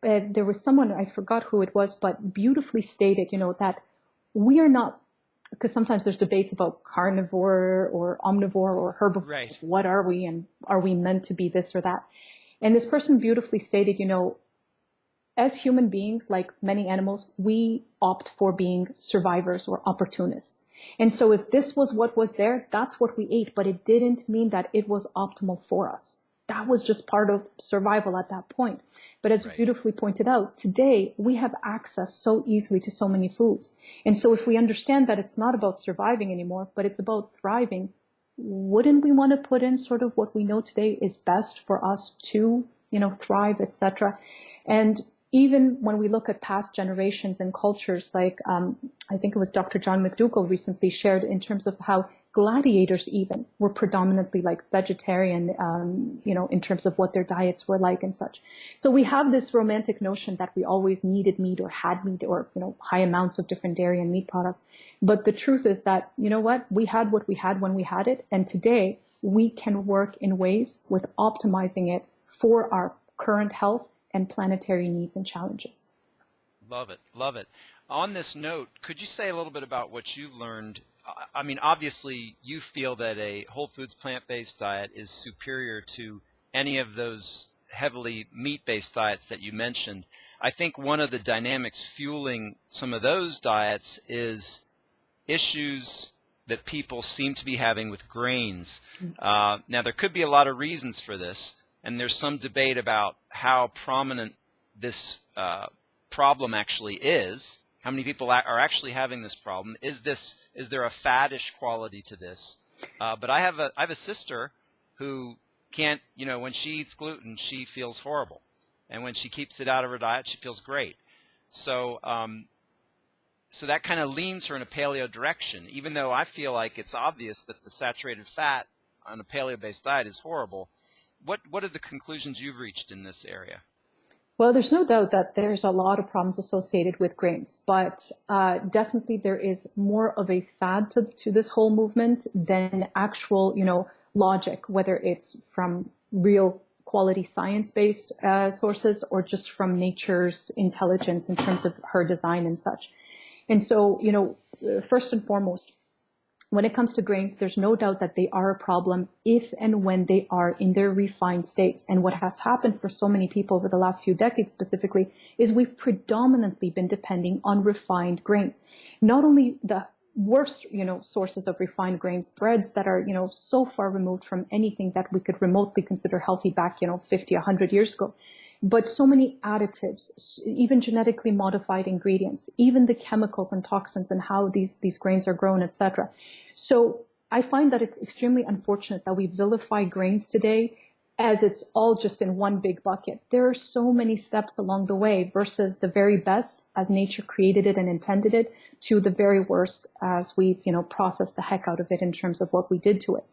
There was someone, I forgot who it was, but beautifully stated, that we are not, because sometimes there's debates about carnivore or omnivore or herbivore. Right. What are we, and are we meant to be this or that? And this person beautifully stated, as human beings, like many animals, we opt for being survivors or opportunists. And so if this was what was there, that's what we ate, but it didn't mean that it was optimal for us. That was just part of survival at that point. But as you beautifully pointed out, today we have access so easily to so many foods. And so if we understand that it's not about surviving anymore, but it's about thriving, wouldn't we want to put in sort of what we know today is best for us to, thrive, etc. And even when we look at past generations and cultures, like I think it was Dr. John McDougall recently shared in terms of how gladiators even were predominantly like vegetarian, in terms of what their diets were like and such. So we have this romantic notion that we always needed meat or had meat or, high amounts of different dairy and meat products. But the truth is that, we had what we had when we had it. And today we can work in ways with optimizing it for our current health and planetary needs and challenges. Love it. Love it. On this note, could you say a little bit about what you've learned? I mean, obviously, you feel that a whole foods plant-based diet is superior to any of those heavily meat-based diets that you mentioned. I think one of the dynamics fueling some of those diets is issues that people seem to be having with grains. Now, there could be a lot of reasons for this, and there's some debate about how prominent this problem actually is. How many people are actually having this problem? Is there a faddish quality to this? But I have a sister who can't, when she eats gluten, she feels horrible, and when she keeps it out of her diet, she feels great. So so that kind of leans her in a paleo direction, even though I feel like it's obvious that the saturated fat on a paleo-based diet is horrible. What are the conclusions you've reached in this area? Well, there's no doubt that there's a lot of problems associated with grains, but definitely there is more of a fad to this whole movement than actual, logic, whether it's from real quality science-based sources or just from nature's intelligence in terms of her design and such. And so, first and foremost, when it comes to grains, there's no doubt that they are a problem if and when they are in their refined states. And what has happened for so many people over the last few decades specifically is we've predominantly been depending on refined grains. Not only the worst, sources of refined grains, breads that are, so far removed from anything that we could remotely consider healthy back, 50, 100 years ago. But so many additives, even genetically modified ingredients, even the chemicals and toxins and how these grains are grown, etc. So I find that it's extremely unfortunate that we vilify grains today as it's all just in one big bucket. There are so many steps along the way versus the very best as nature created it and intended it to the very worst as we've, processed the heck out of it in terms of what we did to it.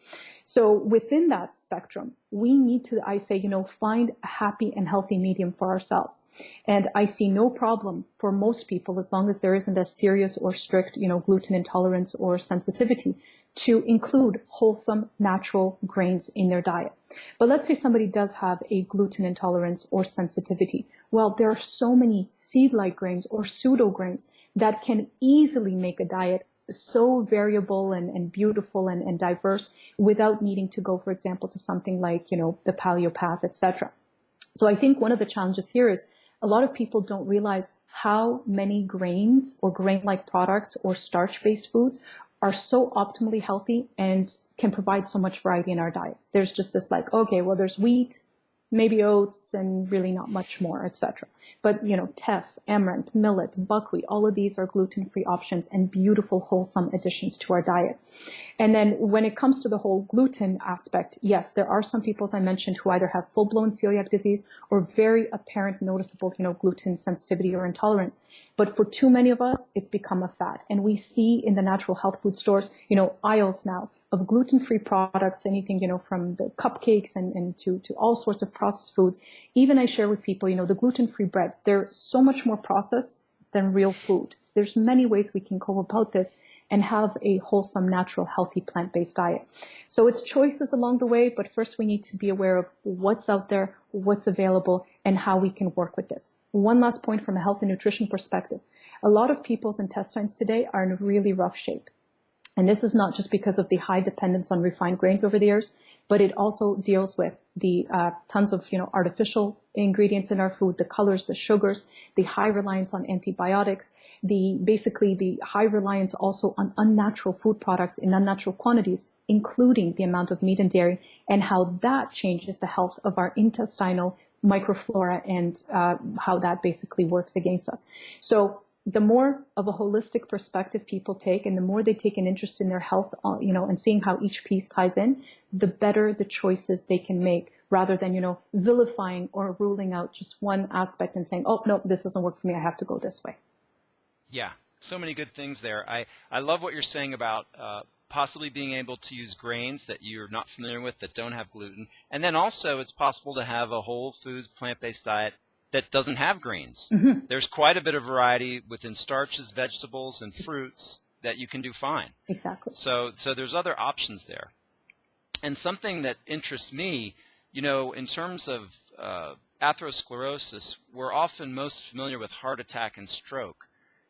So within that spectrum, we need to, I say, find a happy and healthy medium for ourselves. And I see no problem for most people, as long as there isn't a serious or strict, gluten intolerance or sensitivity, to include wholesome, natural grains in their diet. But let's say somebody does have a gluten intolerance or sensitivity. Well, there are so many seed-like grains or pseudo grains that can easily make a diet so variable and beautiful and diverse without needing to go, for example, to something like, the paleo path, etc. So I think one of the challenges here is a lot of people don't realize how many grains or grain-like products or starch-based foods are so optimally healthy and can provide so much variety in our diets. There's just this okay, well, there's wheat, maybe oats, and really not much more, etc. But, teff, amaranth, millet, buckwheat, all of these are gluten-free options and beautiful, wholesome additions to our diet. And then when it comes to the whole gluten aspect, yes, there are some people, as I mentioned, who either have full-blown celiac disease or very apparent, noticeable, gluten sensitivity or intolerance. But for too many of us, it's become a fad. And we see in the natural health food stores, aisles now of gluten-free products, anything, from the cupcakes and to all sorts of processed foods. Even I share with people, the gluten-free breads, they're so much more processed than real food. There's many ways we can go about this and have a wholesome, natural, healthy, plant-based diet. So it's choices along the way, but first we need to be aware of what's out there, what's available, and how we can work with this. One last point from a health and nutrition perspective. A lot of people's intestines today are in really rough shape. And this is not just because of the high dependence on refined grains over the years, but it also deals with the tons of artificial ingredients in our food, the colors, the sugars, the high reliance on antibiotics, basically the high reliance also on unnatural food products in unnatural quantities, including the amount of meat and dairy, and how that changes the health of our intestinal microflora and how that basically works against us. So the more of a holistic perspective people take and the more they take an interest in their health, and seeing how each piece ties in, the better the choices they can make rather than, vilifying or ruling out just one aspect and saying, oh, no, this doesn't work for me. I have to go this way. Yeah, so many good things there. I love what you're saying about possibly being able to use grains that you're not familiar with that don't have gluten. And then also it's possible to have a whole foods plant-based diet that doesn't have grains. Mm-hmm. There's quite a bit of variety within starches, vegetables, and fruits that you can do fine. Exactly. So there's other options there. And something that interests me, in terms of atherosclerosis, we're often most familiar with heart attack and stroke.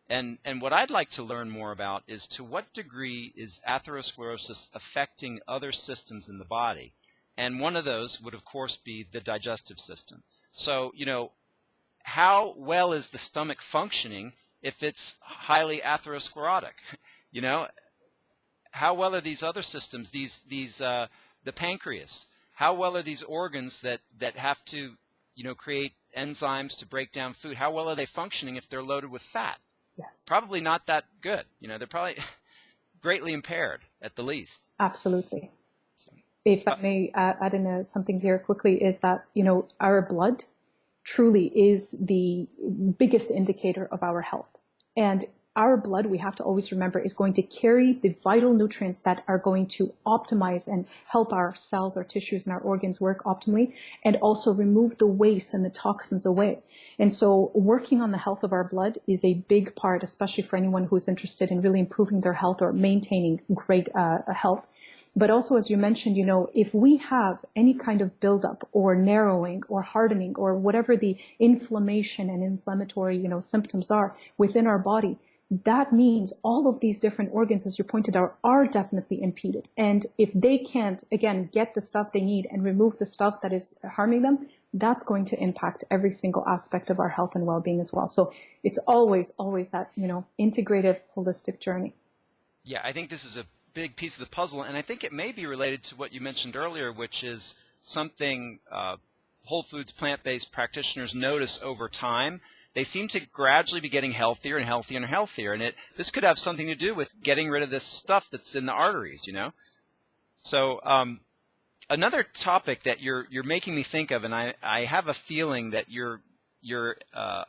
And what I'd like to learn more about is to what degree is atherosclerosis affecting other systems in the body? And one of those would, of course, be the digestive system. So, how well is the stomach functioning if it's highly atherosclerotic? You know, how well are these other systems, the pancreas? How well are these organs that have to, create enzymes to break down food? How well are they functioning if they're loaded with fat? Yes. Probably not that good. They're probably greatly impaired at the least. Absolutely. If I may add in something here quickly, is that, our blood truly is the biggest indicator of our health. And our blood, we have to always remember, is going to carry the vital nutrients that are going to optimize and help our cells, our tissues, and our organs work optimally, and also remove the waste and the toxins away. And so working on the health of our blood is a big part, especially for anyone who's interested in really improving their health or maintaining great health. But also, as you mentioned, if we have any kind of buildup or narrowing or hardening or whatever the inflammation and inflammatory, symptoms are within our body, that means all of these different organs, as you pointed out, are definitely impeded. And if they can't, again, get the stuff they need and remove the stuff that is harming them, that's going to impact every single aspect of our health and well-being as well. So it's always that, integrative, holistic journey. Yeah, I think this is a big piece of the puzzle, and I think it may be related to what you mentioned earlier, which is something whole foods, plant-based practitioners notice over time. They seem to gradually be getting healthier and healthier and healthier, and this could have something to do with getting rid of this stuff that's in the arteries, So another topic that you're making me think of, and I have a feeling that you're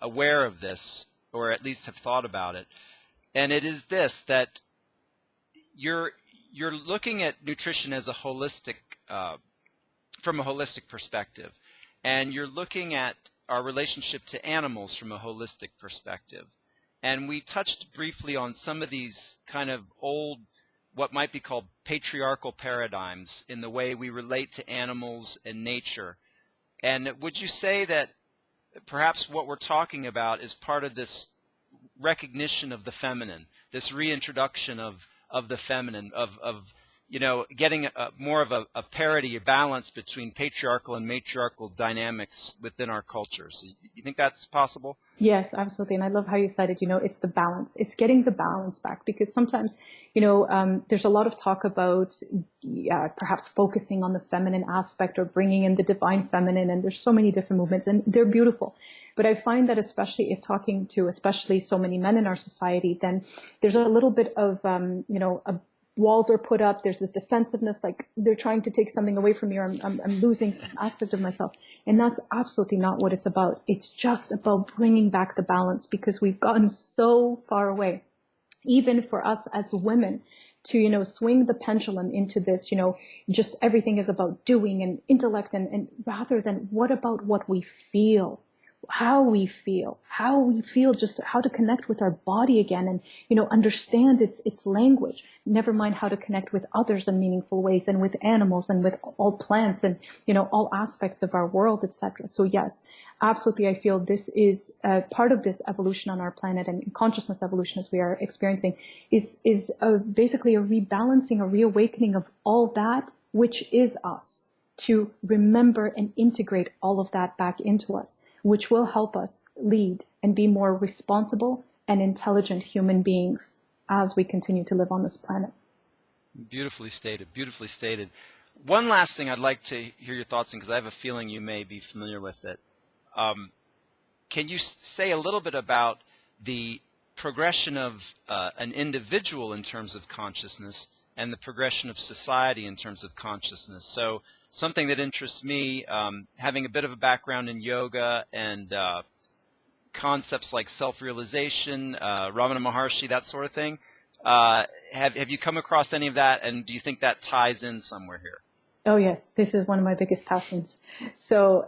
aware of this, or at least have thought about it, and it is this, that you're looking at nutrition as a holistic, from a holistic perspective, and you're looking at our relationship to animals from a holistic perspective. And we touched briefly on some of these kind of old, what might be called patriarchal paradigms in the way we relate to animals and nature. And would you say that perhaps what we're talking about is part of this recognition of the feminine, this reintroduction of the feminine, of getting more of a parity, a balance between patriarchal and matriarchal dynamics within our cultures? You think that's possible? Yes, absolutely. And I love how you said it, it's the balance. It's getting the balance back, because sometimes, there's a lot of talk about perhaps focusing on the feminine aspect or bringing in the divine feminine. And there's so many different movements, and they're beautiful. But I find that especially if talking to especially so many men in our society, then there's a little bit of, walls are put up. There's this defensiveness, like they're trying to take something away from me, or I'm losing some aspect of myself. And that's absolutely not what it's about. It's just about bringing back the balance, because we've gotten so far away, even for us as women, to, swing the pendulum into this, just everything is about doing and intellect, and rather than what about what we feel, how we feel, just how to connect with our body again, and, understand its language, never mind how to connect with others in meaningful ways, and with animals, and with all plants, and, all aspects of our world, etc. So yes, absolutely. I feel this is part of this evolution on our planet, and consciousness evolution as we are experiencing is basically a rebalancing, a reawakening of all that which is us, to remember and integrate all of that back into us, which will help us lead and be more responsible and intelligent human beings as we continue to live on this planet. Beautifully stated, beautifully stated. One last thing I'd like to hear your thoughts on, because I have a feeling you may be familiar with it. Can you say a little bit about the progression of an individual in terms of consciousness and the progression of society in terms of consciousness? So something that interests me, having a bit of a background in yoga and concepts like self-realization, Ramana Maharshi, that sort of thing. Have you come across any of that, and do you think that ties in somewhere here? Oh, yes. This is one of my biggest passions. So,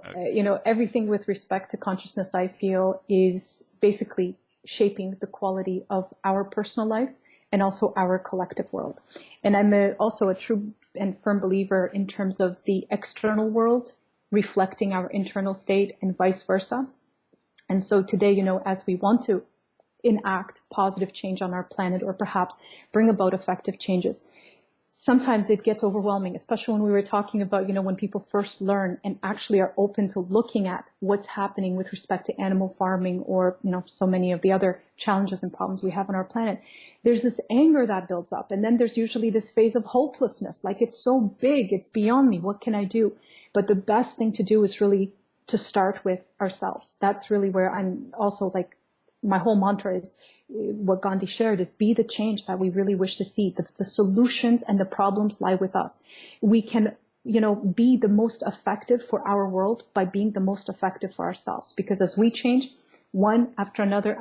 everything with respect to consciousness, I feel, is basically shaping the quality of our personal life and also our collective world. And I'm also a true and firm believer in terms of the external world reflecting our internal state and vice versa. And so today, as we want to enact positive change on our planet, or perhaps bring about effective changes. Sometimes it gets overwhelming, especially when we were talking about, when people first learn and actually are open to looking at what's happening with respect to animal farming, or, so many of the other challenges and problems we have on our planet. There's this anger that builds up. And then there's usually this phase of hopelessness. Like, it's so big, it's beyond me. What can I do? But the best thing to do is really to start with ourselves. That's really where I'm also, like, my whole mantra is what Gandhi shared, is be the change that we really wish to see. The solutions and the problems lie with us. We can, be the most effective for our world by being the most effective for ourselves. Because as we change, one after another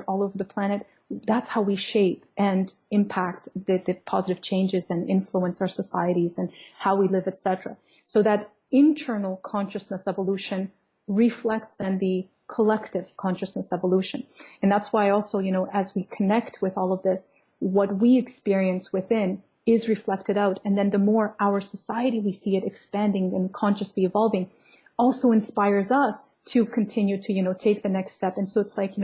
all over the planet, that's how we shape and impact the positive changes and influence our societies and how we live, etc. So that internal consciousness evolution reflects then the collective consciousness evolution. And that's why also, as we connect with all of this, what we experience within is reflected out. And then the more our society, we see it expanding and consciously evolving, also inspires us to continue to, take the next step. And so it's like,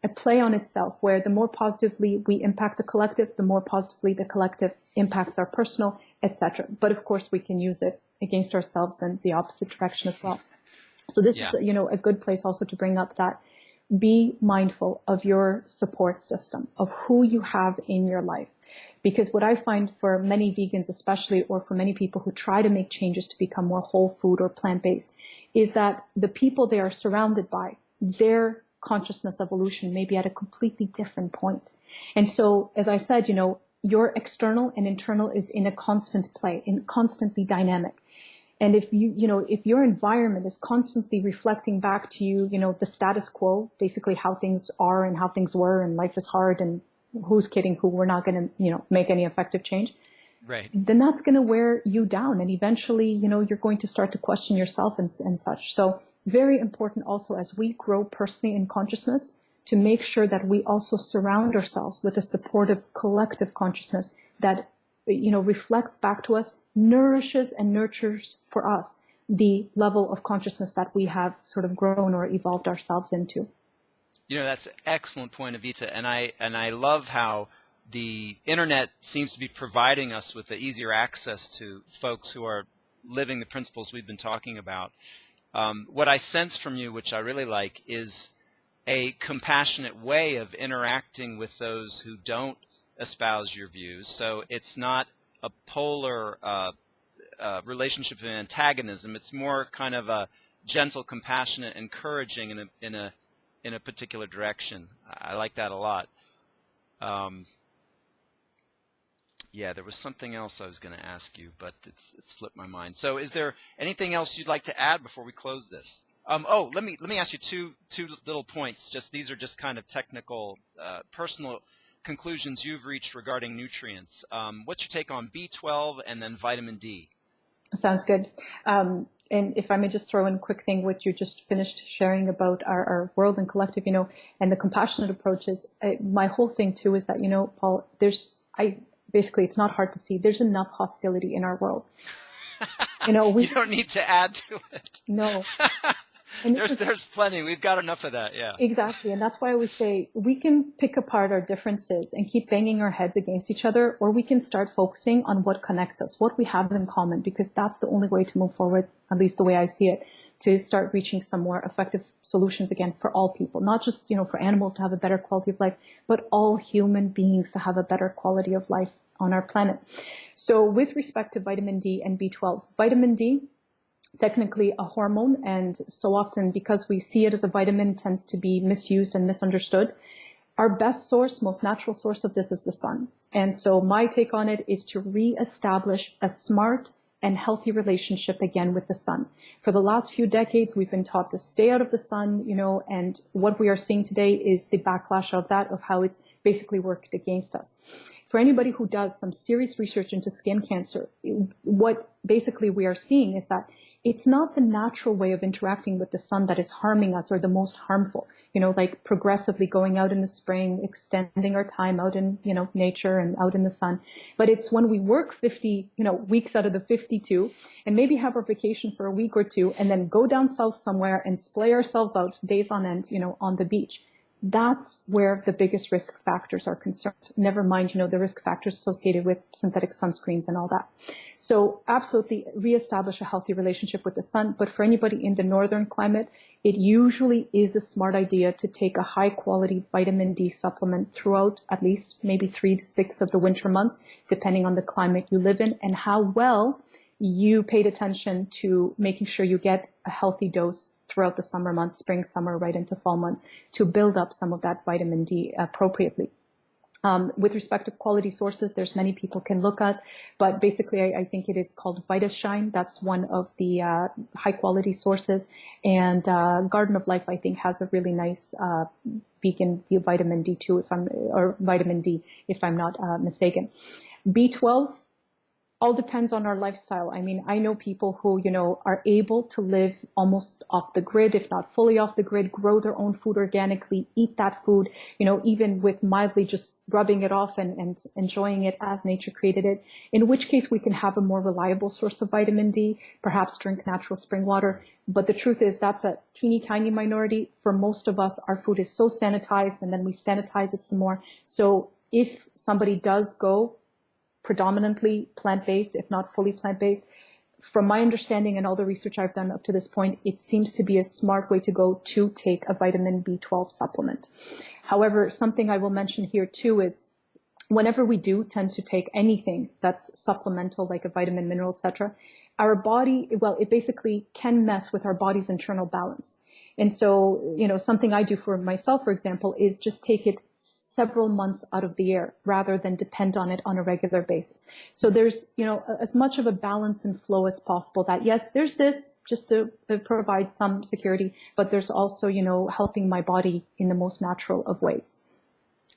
a play on itself, where the more positively we impact the collective, the more positively the collective impacts our personal, etc. But of course, we can use it against ourselves in the opposite direction as well. So this is, a good place also to bring up that be mindful of your support system, of who you have in your life. Because what I find for many vegans especially, or for many people who try to make changes to become more whole food or plant-based, is that the people they are surrounded by, their consciousness evolution may be at a completely different point. And so, as I said, your external and internal is in a constant play, in constantly dynamic. And if if your environment is constantly reflecting back to you, the status quo, basically how things are and how things were, and life is hard, and who's kidding who, we're not going to, make any effective change. Right. Then that's going to wear you down. And eventually, you're going to start to question yourself and such. So very important also, as we grow personally in consciousness, to make sure that we also surround ourselves with a supportive collective consciousness that, reflects back to us, nourishes and nurtures for us the level of consciousness that we have sort of grown or evolved ourselves into. That's an excellent point, Evita, and I love how the internet seems to be providing us with the easier access to folks who are living the principles we've been talking about. What I sense from you, which I really like, is a compassionate way of interacting with those who don't espouse your views. So it's not a polar relationship of antagonism. It's more kind of a gentle, compassionate, encouraging in a particular direction. I like that a lot. There was something else I was going to ask you, but it slipped my mind. So is there anything else you'd like to add before we close this? Let me ask you two little points. These are just kind of technical, personal conclusions you've reached regarding nutrients. What's your take on B12 and then vitamin D? Sounds good. And if I may just throw in a quick thing, what you just finished sharing about our world and collective, and the compassionate approaches. My whole thing too is that, Paul, basically it's not hard to see. There's enough hostility in our world. You don't need to add to it. No. And there's plenty. We've got enough of that, yeah. Exactly. And that's why I always say we can pick apart our differences and keep banging our heads against each other, or we can start focusing on what connects us, what we have in common, because that's the only way to move forward, at least the way I see it, to start reaching some more effective solutions again for all people, not just, for animals to have a better quality of life, but all human beings to have a better quality of life on our planet. So with respect to vitamin D and B12, vitamin D, technically a hormone, and so often because we see it as a vitamin, tends to be misused and misunderstood. Our best source, most natural source of this is the sun. And so my take on it is to reestablish a smart and healthy relationship again with the sun. For the last few decades, we've been taught to stay out of the sun, and what we are seeing today is the backlash of that, of how it's basically worked against us. For anybody who does some serious research into skin cancer, what basically we are seeing is that it's not the natural way of interacting with the sun that is harming us or the most harmful, like progressively going out in the spring, extending our time out in, nature and out in the sun. But it's when we work 50, weeks out of the 52 and maybe have our vacation for a week or two and then go down south somewhere and splay ourselves out days on end, on the beach. that's where the biggest risk factors are concerned. Never mind, the risk factors associated with synthetic sunscreens and all that. So absolutely reestablish a healthy relationship with the sun. But for anybody in the northern climate, it usually is a smart idea to take a high quality vitamin D supplement throughout at least maybe 3 to 6 of the winter months, depending on the climate you live in and how well you paid attention to making sure you get a healthy dose throughout the summer months, spring, summer, right into fall months, to build up some of that vitamin D appropriately. With respect to quality sources, there's many people can look at, but basically I think it is called VitaShine. That's one of the high quality sources. And Garden of Life, I think, has a really nice vegan vitamin D2, or vitamin D, if I'm not mistaken. B12, all depends on our lifestyle. I mean, I know people who, are able to live almost off the grid, if not fully off the grid, grow their own food organically, eat that food, even with mildly just rubbing it off and enjoying it as nature created it, in which case we can have a more reliable source of vitamin D, perhaps drink natural spring water. But the truth is that's a teeny tiny minority. For most of us, our food is so sanitized and then we sanitize it some more. So if somebody does go predominantly plant-based, if not fully plant-based, from my understanding and all the research I've done up to this point, it seems to be a smart way to go to take a vitamin B12 supplement. However, something I will mention here too is whenever we do tend to take anything that's supplemental, like a vitamin, mineral, etc., our body, it basically can mess with our body's internal balance. And so, something I do for myself, for example, is just take it several months out of the year rather than depend on it on a regular basis. So there's, as much of a balance and flow as possible that, yes, there's this just to provide some security, but there's also, helping my body in the most natural of ways.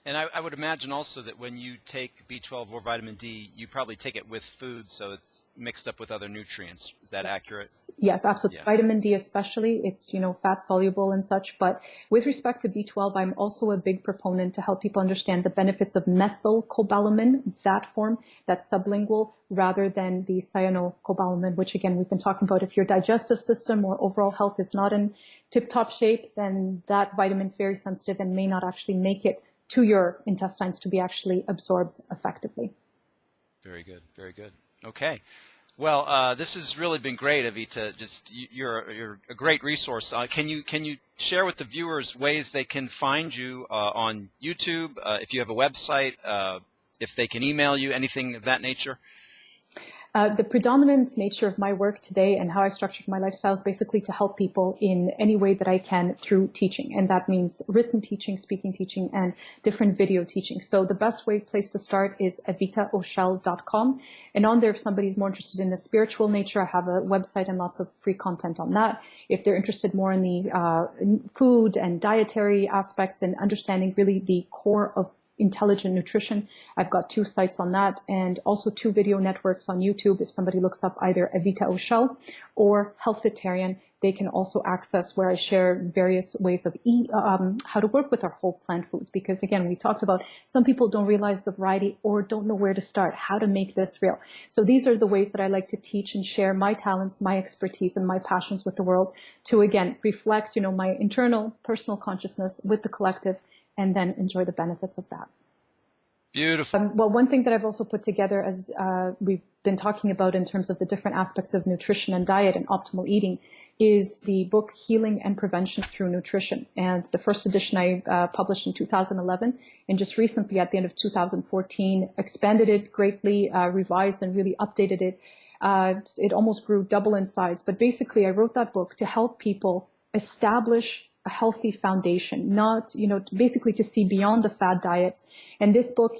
And I would imagine also that when you take B12 or vitamin D, you probably take it with food, so it's mixed up with other nutrients. Is that accurate? Yes, absolutely. Yeah. Vitamin D especially, it's, fat soluble and such. But with respect to B12, I'm also a big proponent to help people understand the benefits of methylcobalamin, that form, that's sublingual, rather than the cyanocobalamin, which again, we've been talking about. If your digestive system or overall health is not in tip-top shape, then that vitamin is very sensitive and may not actually make it to your intestines to be actually absorbed effectively. Very good, very good. Okay. Well, this has really been great, Evita. You're a great resource. Can you share with the viewers ways they can find you on YouTube, if you have a website, if they can email you, anything of that nature? The predominant nature of my work today and how I structured my lifestyle is basically to help people in any way that I can through teaching. And that means written teaching, speaking teaching, and different video teaching. So the best place to start is evitaochel.com. And on there, if somebody's more interested in the spiritual nature, I have a website and lots of free content on that. If they're interested more in the food and dietary aspects and understanding really the core of intelligent nutrition, I've got 2 sites on that, and also 2 video networks on YouTube. If somebody looks up either Evita Ochel or Healthitarian, they can also access where I share various ways of how to work with our whole plant foods. Because again, we talked about some people don't realize the variety or don't know where to start, how to make this real. So these are the ways that I like to teach and share my talents, my expertise, and my passions with the world to, again, reflect, my internal personal consciousness with the collective, and then enjoy the benefits of that. Beautiful. Well, one thing that I've also put together, as we've been talking about in terms of the different aspects of nutrition and diet and optimal eating, is the book Healing and Prevention Through Nutrition. And the first edition I published in 2011, and just recently at the end of 2014, expanded it greatly, revised and really updated it. It almost grew double in size. But basically, I wrote that book to help people establish a healthy foundation, not, basically to see beyond the fad diets. And this book,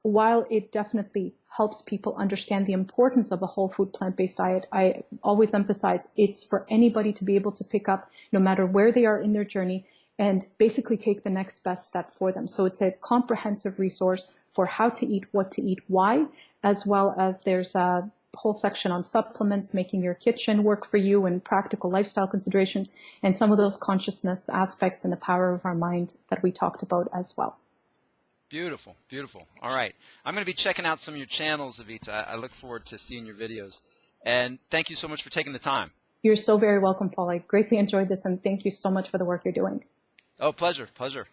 while it definitely helps people understand the importance of a whole food plant-based diet, I always emphasize it's for anybody to be able to pick up no matter where they are in their journey and basically take the next best step for them. So it's a comprehensive resource for how to eat, what to eat, why, as well as there's a whole section on supplements, making your kitchen work for you, and practical lifestyle considerations, and some of those consciousness aspects and the power of our mind that we talked about as well. Beautiful, beautiful. All right. I'm going to be checking out some of your channels, Evita. I look forward to seeing your videos. And thank you so much for taking the time. You're so very welcome, Paul. I greatly enjoyed this, and thank you so much for the work you're doing. Oh, pleasure, pleasure.